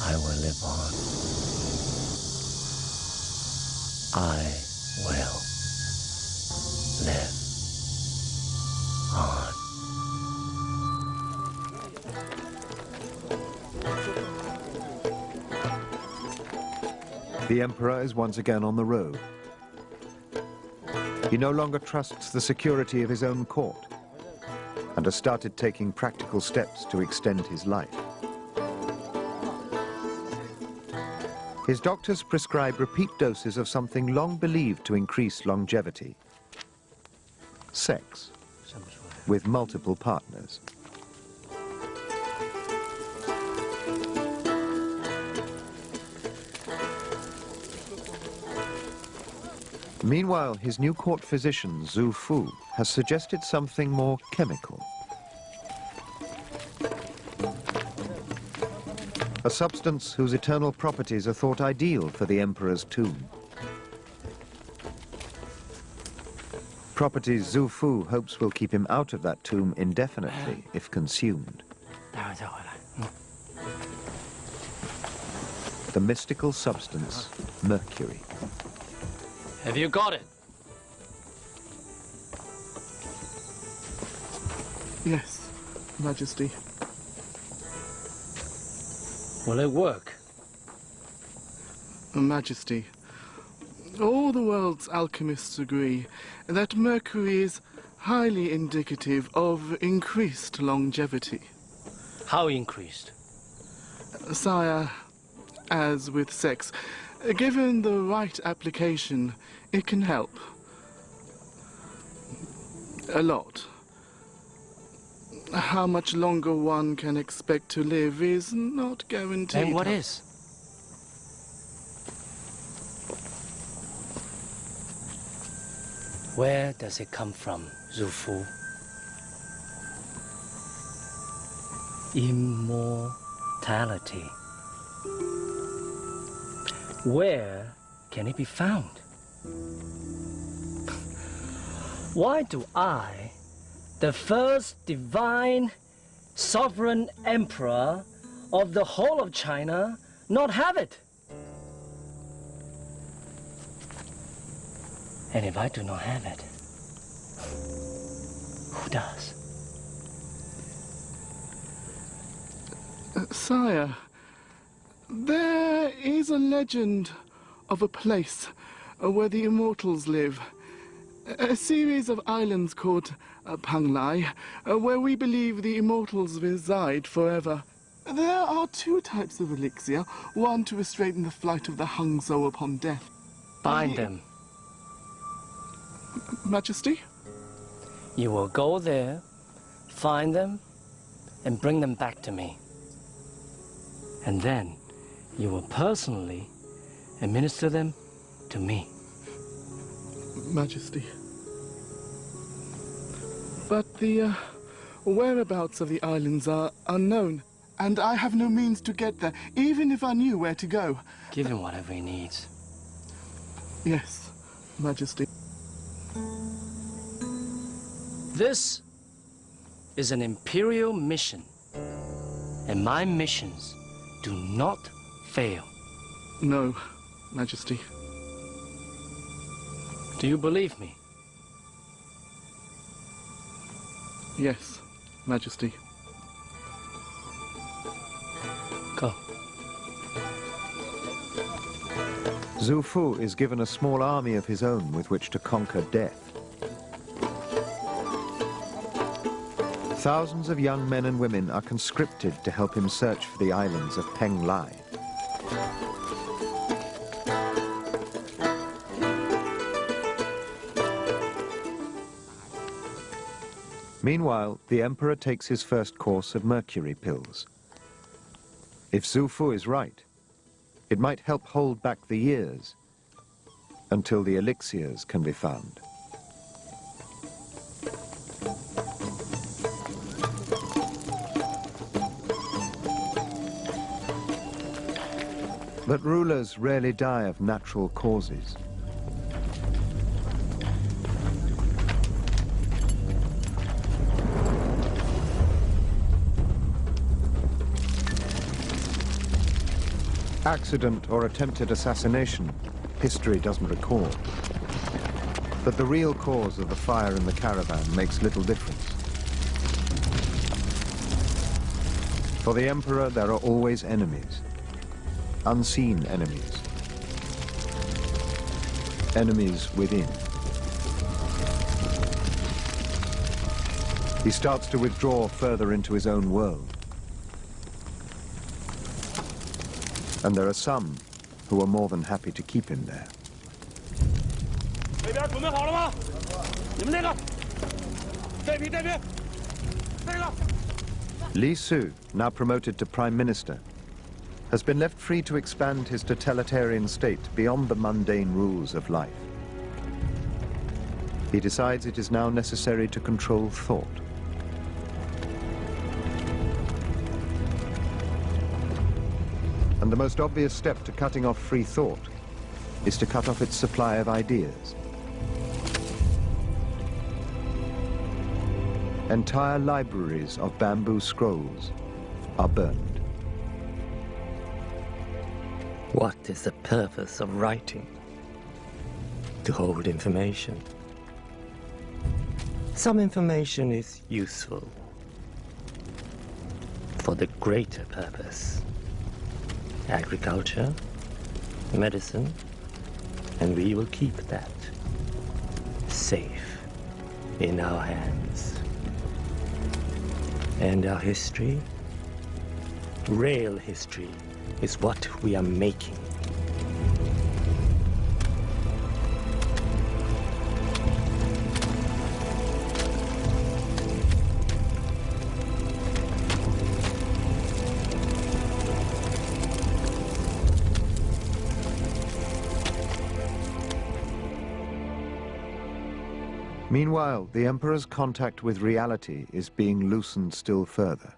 I will live on. I will live on. The emperor is once again on the road. He no longer trusts the security of his own court and has started taking practical steps to extend his life. His doctors prescribe repeat doses of something long believed to increase longevity: sex with multiple partners. Meanwhile, his new court physician, Zhu Fu, has suggested something more chemical. A substance whose eternal properties are thought ideal for the emperor's tomb. Properties Zhu Fu hopes will keep him out of that tomb indefinitely if consumed. The mystical substance, mercury. Have you got it? Yes, Majesty. Will it work? Majesty, all the world's alchemists agree that mercury is highly indicative of increased longevity. How increased? Sire, as with sex, given the right application, it can help. A lot. How much longer one can expect to live is not guaranteed. Then what is? Where does it come from, Zhu Fu? Immortality. Where can it be found? Why do I, the first divine sovereign emperor of the whole of China, not have it? And if I do not have it, who does? Sire, there is a legend of a place where the immortals live. A series of islands called Panglai, where we believe the immortals reside forever. There are two types of elixir, one to restrain the flight of the Hangzhou upon death. Bind them. Majesty? You will go there, find them, and bring them back to me. And then you will personally administer them to me. Majesty. But the whereabouts of the islands are unknown, and I have no means to get there, even if I knew where to go. Give him whatever he needs. Yes, Majesty. This is an imperial mission, and my missions do not fail. No, Majesty. Do you believe me? Yes, Majesty. Go. Zhu Fu is given a small army of his own with which to conquer death. Thousands of young men and women are conscripted to help him search for the islands of Penglai. Meanwhile, the emperor takes his first course of mercury pills. If Xu Fu is right, it might help hold back the years until the elixirs can be found. But rulers rarely die of natural causes. Accident or attempted assassination, history doesn't record. But the real cause of the fire in the caravan makes little difference. For the emperor, there are always enemies. Unseen enemies. Enemies within. He starts to withdraw further into his own world. And there are some who are more than happy to keep him there. Li Su, now promoted to Prime Minister, has been left free to expand his totalitarian state beyond the mundane rules of life. He decides it is now necessary to control thought. And the most obvious step to cutting off free thought is to cut off its supply of ideas. Entire libraries of bamboo scrolls are burned. What is the purpose of writing? To hold information. Some information is useful for the greater purpose. Agriculture, medicine, and we will keep that safe in our hands. And our history, real history, is what we are making. Meanwhile, the emperor's contact with reality is being loosened still further,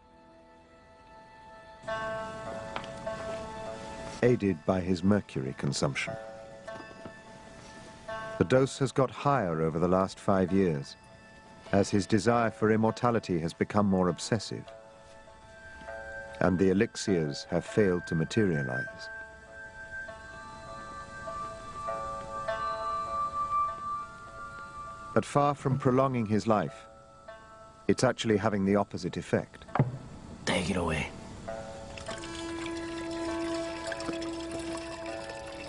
aided by his mercury consumption. The dose has got higher over the last 5 years, as his desire for immortality has become more obsessive, and the elixirs have failed to materialize. But far from prolonging his life, it's actually having the opposite effect. Take it away.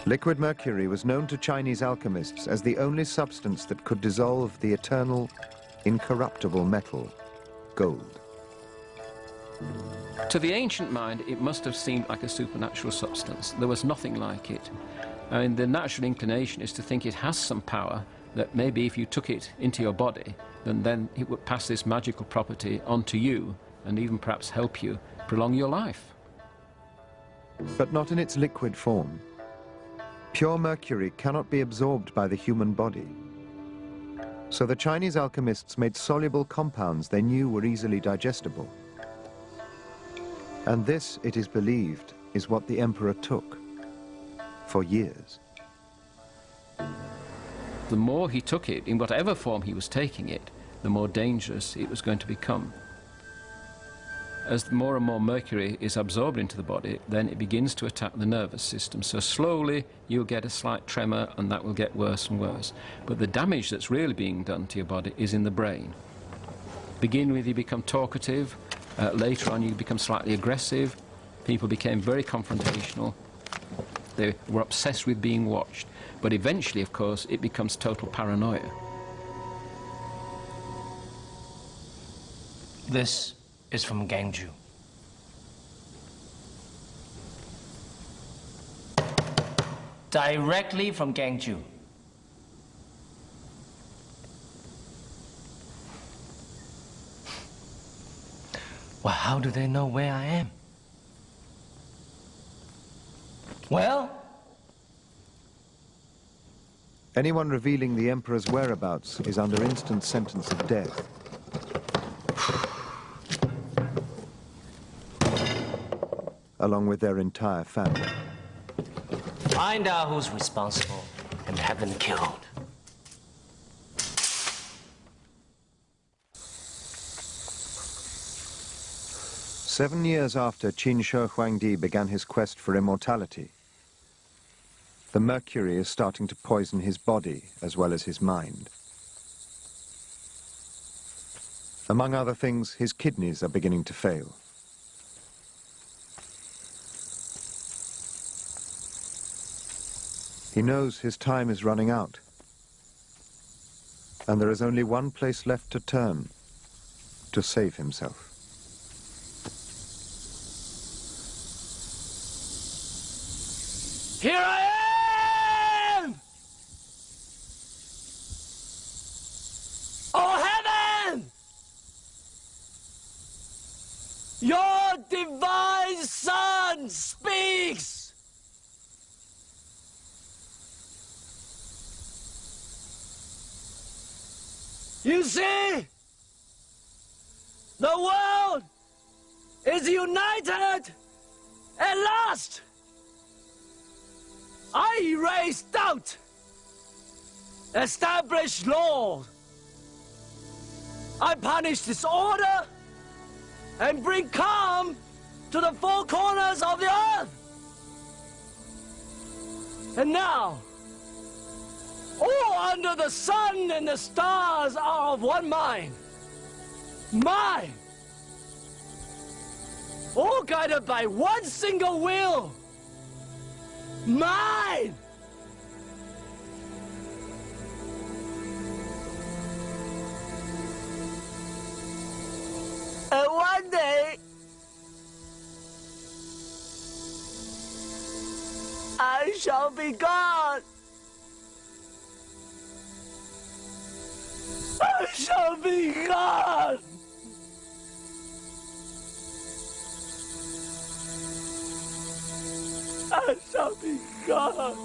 Liquid mercury was known to Chinese alchemists as the only substance that could dissolve the eternal, incorruptible metal, gold. To the ancient mind, it must have seemed like a supernatural substance. There was nothing like it. I mean, the natural inclination is to think it has some power, that maybe if you took it into your body, then it would pass this magical property onto you and even perhaps help you prolong your life. But not in its liquid form. Pure mercury cannot be absorbed by the human body. So the Chinese alchemists made soluble compounds they knew were easily digestible. And this, it is believed, is what the emperor took for years. The more he took it, in whatever form he was taking it, the more dangerous it was going to become. As more and more mercury is absorbed into the body, then it begins to attack the nervous system. So slowly you'll get a slight tremor, and that will get worse and worse. But the damage that's really being done to your body is in the brain. Begin with, you become talkative. Later on, you become slightly aggressive. People became very confrontational. They were obsessed with being watched. But eventually, of course, it becomes total paranoia. This is from Gangju. Directly from Gangju. Well, how do they know where I am? Well? Anyone revealing the Emperor's whereabouts is under instant sentence of death. Along with their entire family. Find out who's responsible and have them killed. Seven years after Qin Shi Huangdi began his quest for immortality, the mercury is starting to poison his body as well as his mind. Among other things, his kidneys are beginning to fail. He knows his time is running out, and there is only one place left to turn to save himself. Here I am! Oh, heaven! Your divine Son speaks! You see? The world is united at last! I erase doubt, establish law. I punish disorder and bring calm to the four corners of the earth. And now, all under the sun and the stars are of one mind. Mine. All guided by one single will. Mine! And one day, I shall be gone. I shall be gone. I shall be gone.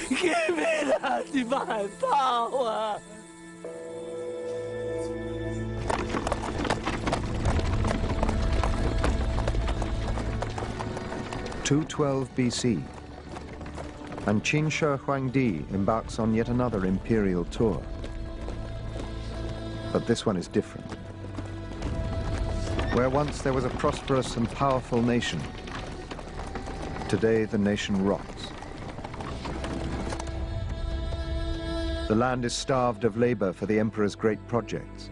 Give me that divine power. (212 BC), and Qin Shi Huangdi embarks on yet another imperial tour. But this one is different. Where once there was a prosperous and powerful nation, today the nation rots. The land is starved of labor for the emperor's great projects.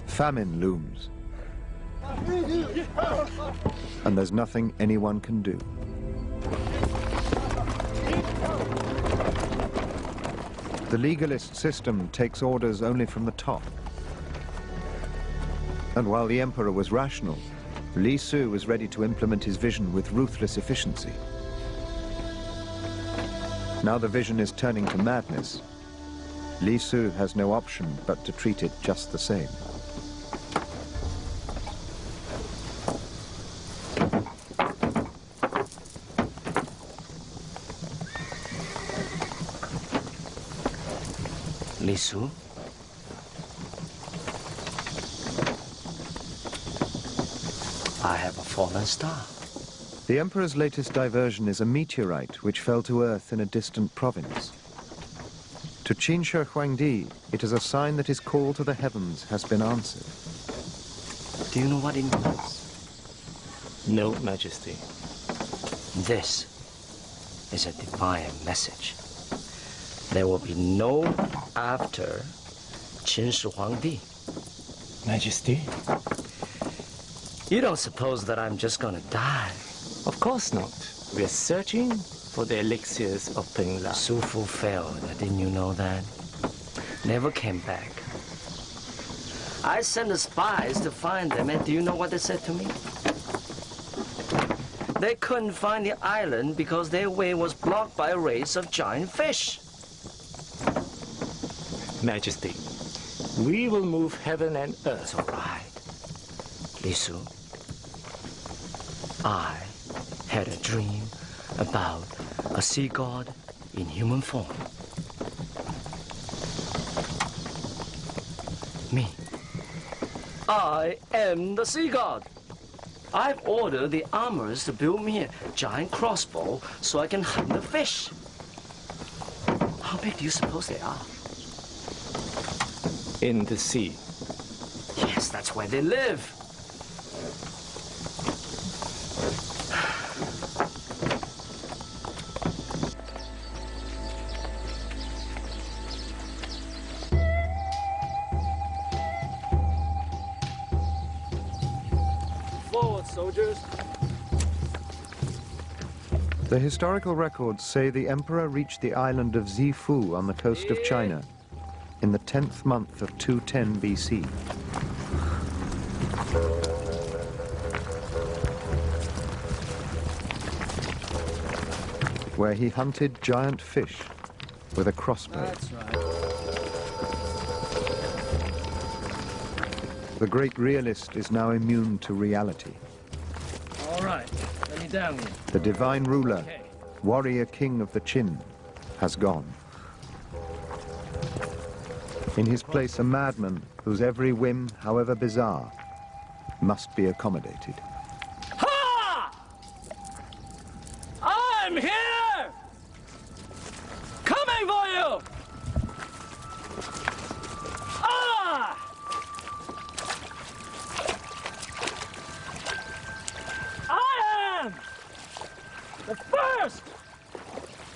Famine looms, and there's nothing anyone can do. The legalist system takes orders only from the top. And while the emperor was rational, Li Su was ready to implement his vision with ruthless efficiency. Now the vision is turning to madness. Li Su has no option but to treat it just the same. Li Su? I have a fallen star. The emperor's latest diversion is a meteorite which fell to earth in a distant province. To Qin Shi Huangdi, it is a sign that his call to the heavens has been answered. Do you know what it means? No, Majesty. This is a divine message. There will be no after Qin Shi Huangdi. Majesty? You don't suppose that I'm just gonna die Of course not. We are searching for the elixirs of Peng Lai. Su Fu failed, didn't you know that? Never came back. I sent the spies to find them, and do you know what they said to me? They couldn't find the island because their way was blocked by a race of giant fish. Majesty, we will move heaven and earth. It's all right. Li Su, I had a dream about a sea god in human form. Me. I am the sea god. I've ordered the armorers to build me a giant crossbow so I can hunt the fish. How big do you suppose they are? In the sea. Yes, that's where they live. Forward, soldiers. The historical records say the emperor reached the island of Zifu on the coast of China in the 10th month of 210 BC. Where he hunted giant fish with a crossbow. That's right. The great realist is now immune to reality. All right, let me down here. The divine ruler, warrior king of the Qin, has gone. In his place, a madman whose every whim, however bizarre, must be accommodated. Ha! I'm here! Coming for you! Ah! I am the first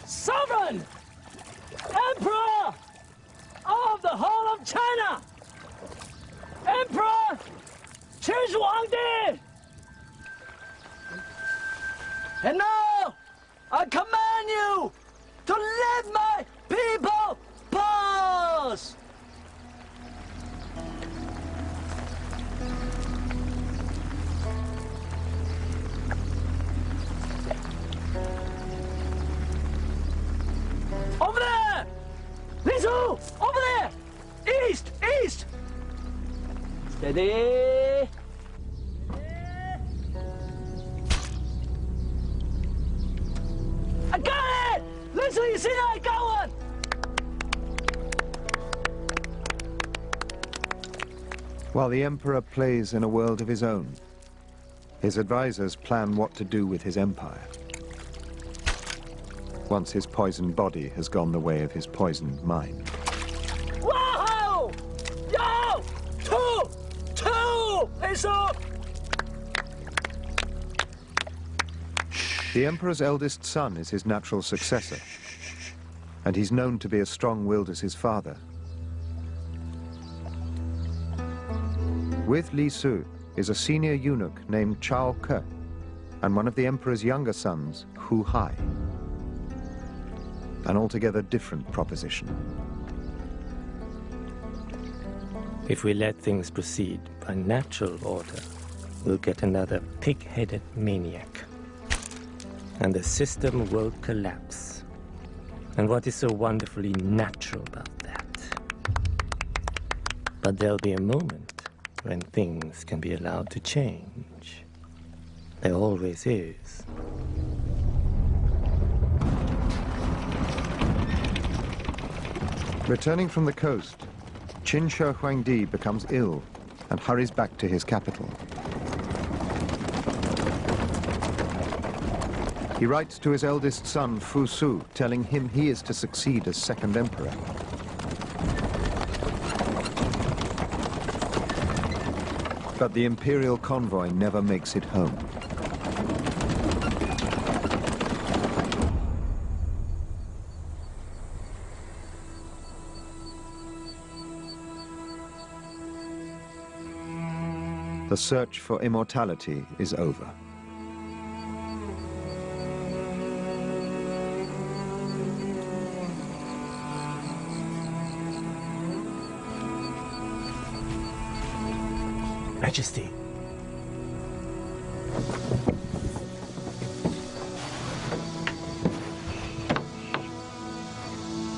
sovereign emperor of the whole of China! Emperor Qin Huangdi! And now, I command you to let my people pass! Over there! Li Su! Over there! East! East! Steady! I got it! Li Su, you see that? I got one! While the emperor plays in a world of his own, his advisors plan what to do with his empire. Once his poisoned body has gone the way of his poisoned mind. Whoa! Yo! Two! Li Su! The emperor's eldest son is his natural successor, and he's known to be as strong-willed as his father. With Li Su is a senior eunuch named Chao Ke, and one of the emperor's younger sons, Hu Hai. An altogether different proposition. If we let things proceed by natural order, we'll get another pig-headed maniac. And the system will collapse. And what is so wonderfully natural about that? But there'll be a moment when things can be allowed to change. There always is. Returning from the coast, Qin Shi Huangdi becomes ill and hurries back to his capital. He writes to his eldest son, Fu Su, telling him he is to succeed as second emperor. But the imperial convoy never makes it home. The search for immortality is over. Majesty.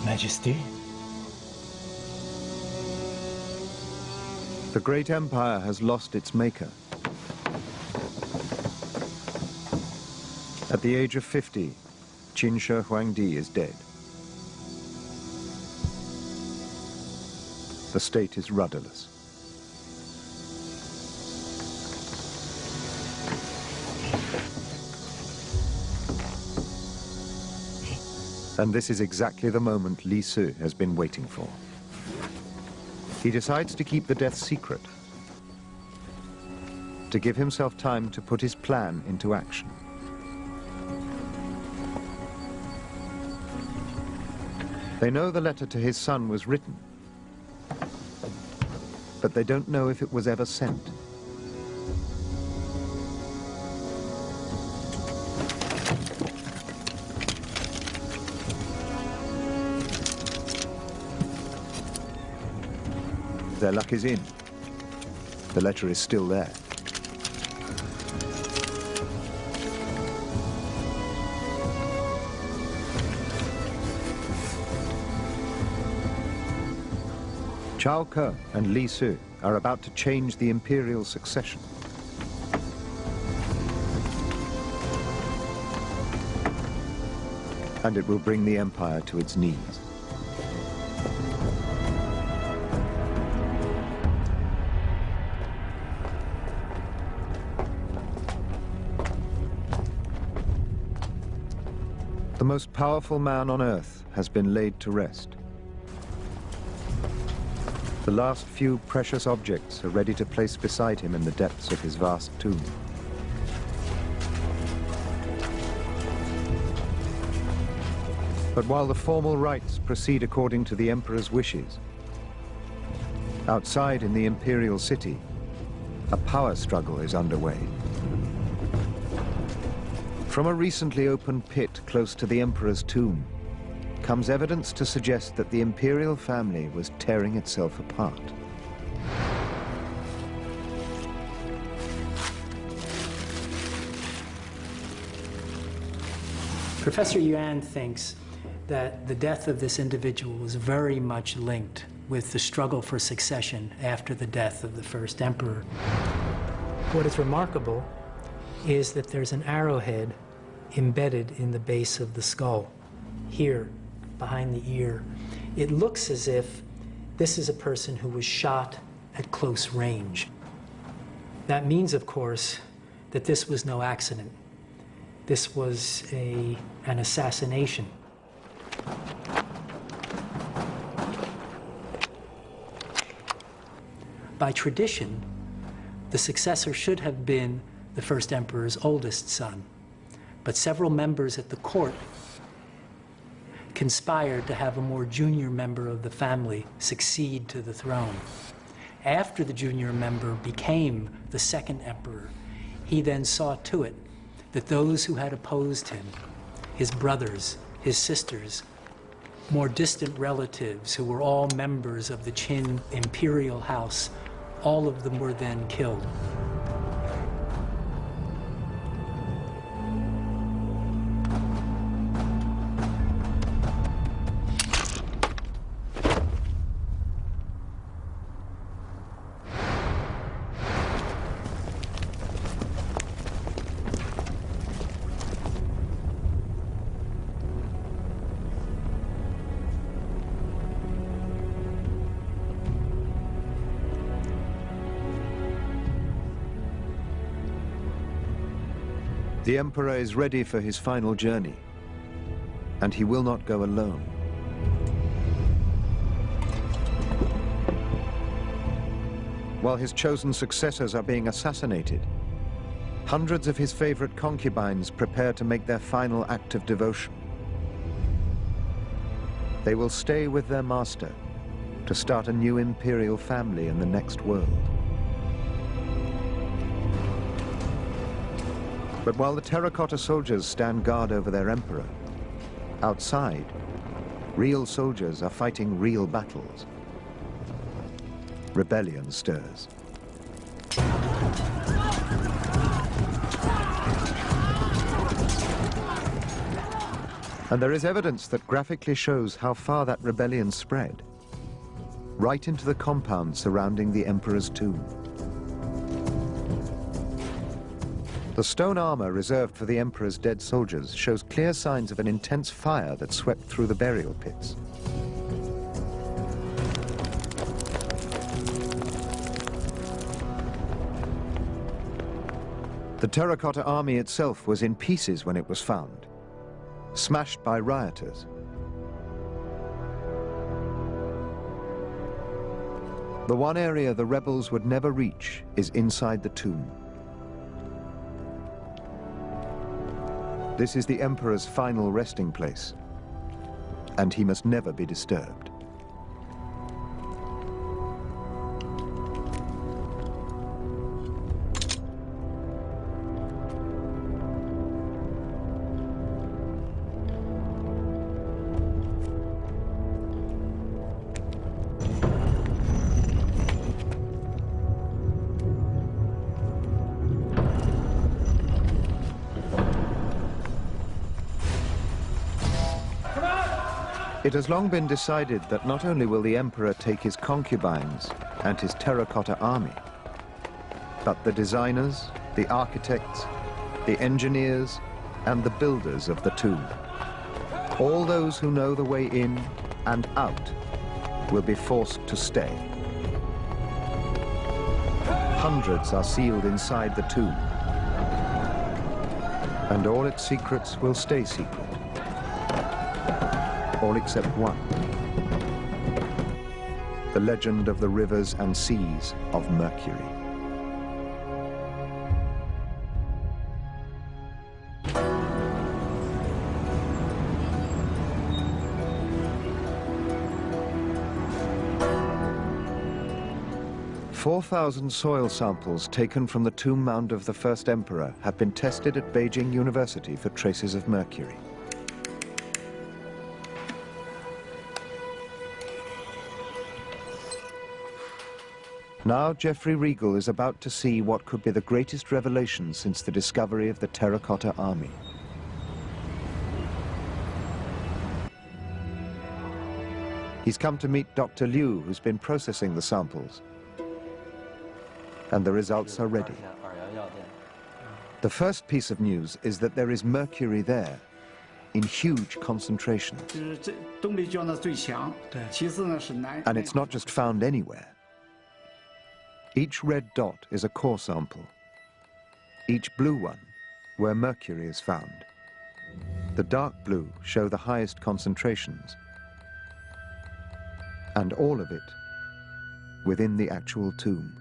Majesty. The great empire has lost its maker. At the age of 50, Qin Shi Huangdi is dead. The state is rudderless. And this is exactly the moment Li Su has been waiting for. He decides to keep the death secret, to give himself time to put his plan into action. They know the letter to his son was written, but they don't know if it was ever sent. Their luck is in. The letter is still there. Chao Ke and Li Su are about to change the imperial succession. And it will bring the empire to its knees. The most powerful man on earth has been laid to rest. The last few precious objects are ready to place beside him in the depths of his vast tomb. But while the formal rites proceed according to the emperor's wishes, outside in the imperial city, a power struggle is underway. From a recently opened pit close to the emperor's tomb comes evidence to suggest that the imperial family was tearing itself apart. Professor Yuan thinks that the death of this individual was very much linked with the struggle for succession after the death of the first emperor. What is remarkable is that there's an arrowhead embedded in the base of the skull, here, behind the ear. It looks as if this is a person who was shot at close range. That means, of course, that this was no accident. This was an assassination. By tradition, the successor should have been the first emperor's oldest son. But several members at the court conspired to have a more junior member of the family succeed to the throne. After the junior member became the second emperor, he then saw to it that those who had opposed him, his brothers, his sisters, more distant relatives who were all members of the Qin imperial house, all of them were then killed. The emperor is ready for his final journey, and he will not go alone. While his chosen successors are being assassinated, hundreds of his favorite concubines prepare to make their final act of devotion. They will stay with their master to start a new imperial family in the next world. But while the terracotta soldiers stand guard over their emperor, outside, real soldiers are fighting real battles. Rebellion stirs. And there is evidence that graphically shows how far that rebellion spread, right into the compound surrounding the emperor's tomb. The stone armor reserved for the emperor's dead soldiers shows clear signs of an intense fire that swept through the burial pits. The terracotta army itself was in pieces when it was found, smashed by rioters. The one area the rebels would never reach is inside the tomb. This is the emperor's final resting place, and he must never be disturbed. It has long been decided that not only will the emperor take his concubines and his terracotta army, but the designers, the architects, the engineers, and the builders of the tomb. All those who know the way in and out will be forced to stay. Hundreds are sealed inside the tomb, and all its secrets will stay secret. All except one. The legend of the rivers and seas of Mercury. "4,000 soil samples taken from the tomb mound of the first emperor have been tested at Beijing University for traces of mercury. Now Geoffrey Regal is about to see what could be the greatest revelation since the discovery of the terracotta army. He's come to meet Dr. Liu, who's been processing the samples. And the results are ready. The first piece of news is that there is mercury there, in huge concentration. And it's not just found anywhere. Each red dot is a core sample. Each blue one, where mercury is found. The dark blue show the highest concentrations. And all of it within the actual tomb.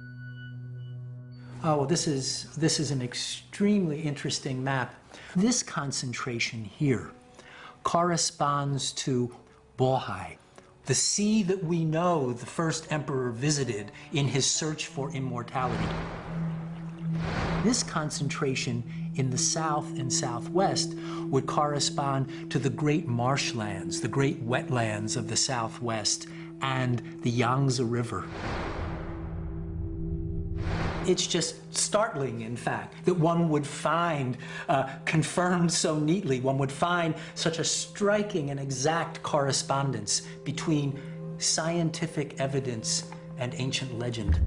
Oh, well, this is an extremely interesting map. This concentration here corresponds to Bohai, the sea that we know the first emperor visited in his search for immortality. This concentration in the south and southwest would correspond to the great marshlands, the great wetlands of the southwest, and the Yangtze River. It's just startling, in fact, that one would find, confirmed so neatly, one would find such a striking and exact correspondence between scientific evidence and ancient legend.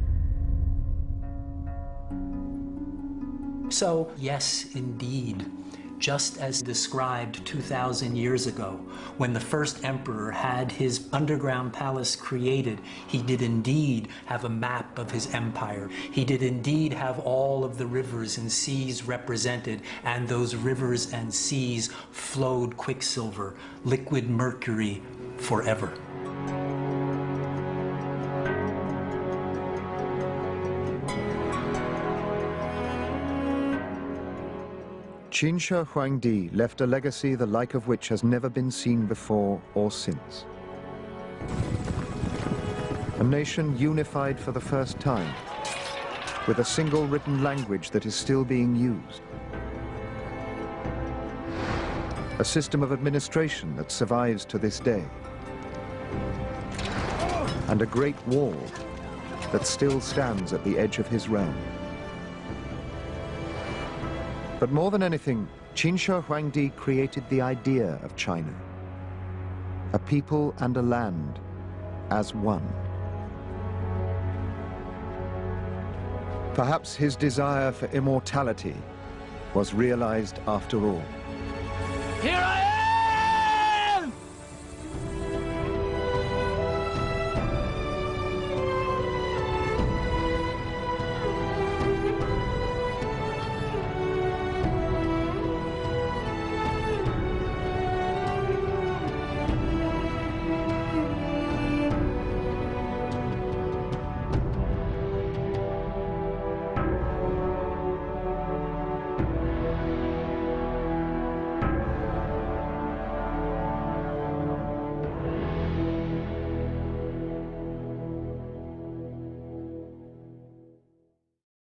So, yes, indeed, just as described 2,000 years ago, when the first emperor had his underground palace created, he did indeed have a map of his empire. He did indeed have all of the rivers and seas represented, and those rivers and seas flowed quicksilver, liquid mercury, forever. Qin Shi Huangdi left a legacy the like of which has never been seen before or since. A nation unified for the first time, with a single written language that is still being used. A system of administration that survives to this day. And a great wall that still stands at the edge of his realm. But more than anything, Qin Shi Huangdi created the idea of China, a people and a land as one. Perhaps his desire for immortality was realized after all. Here I am!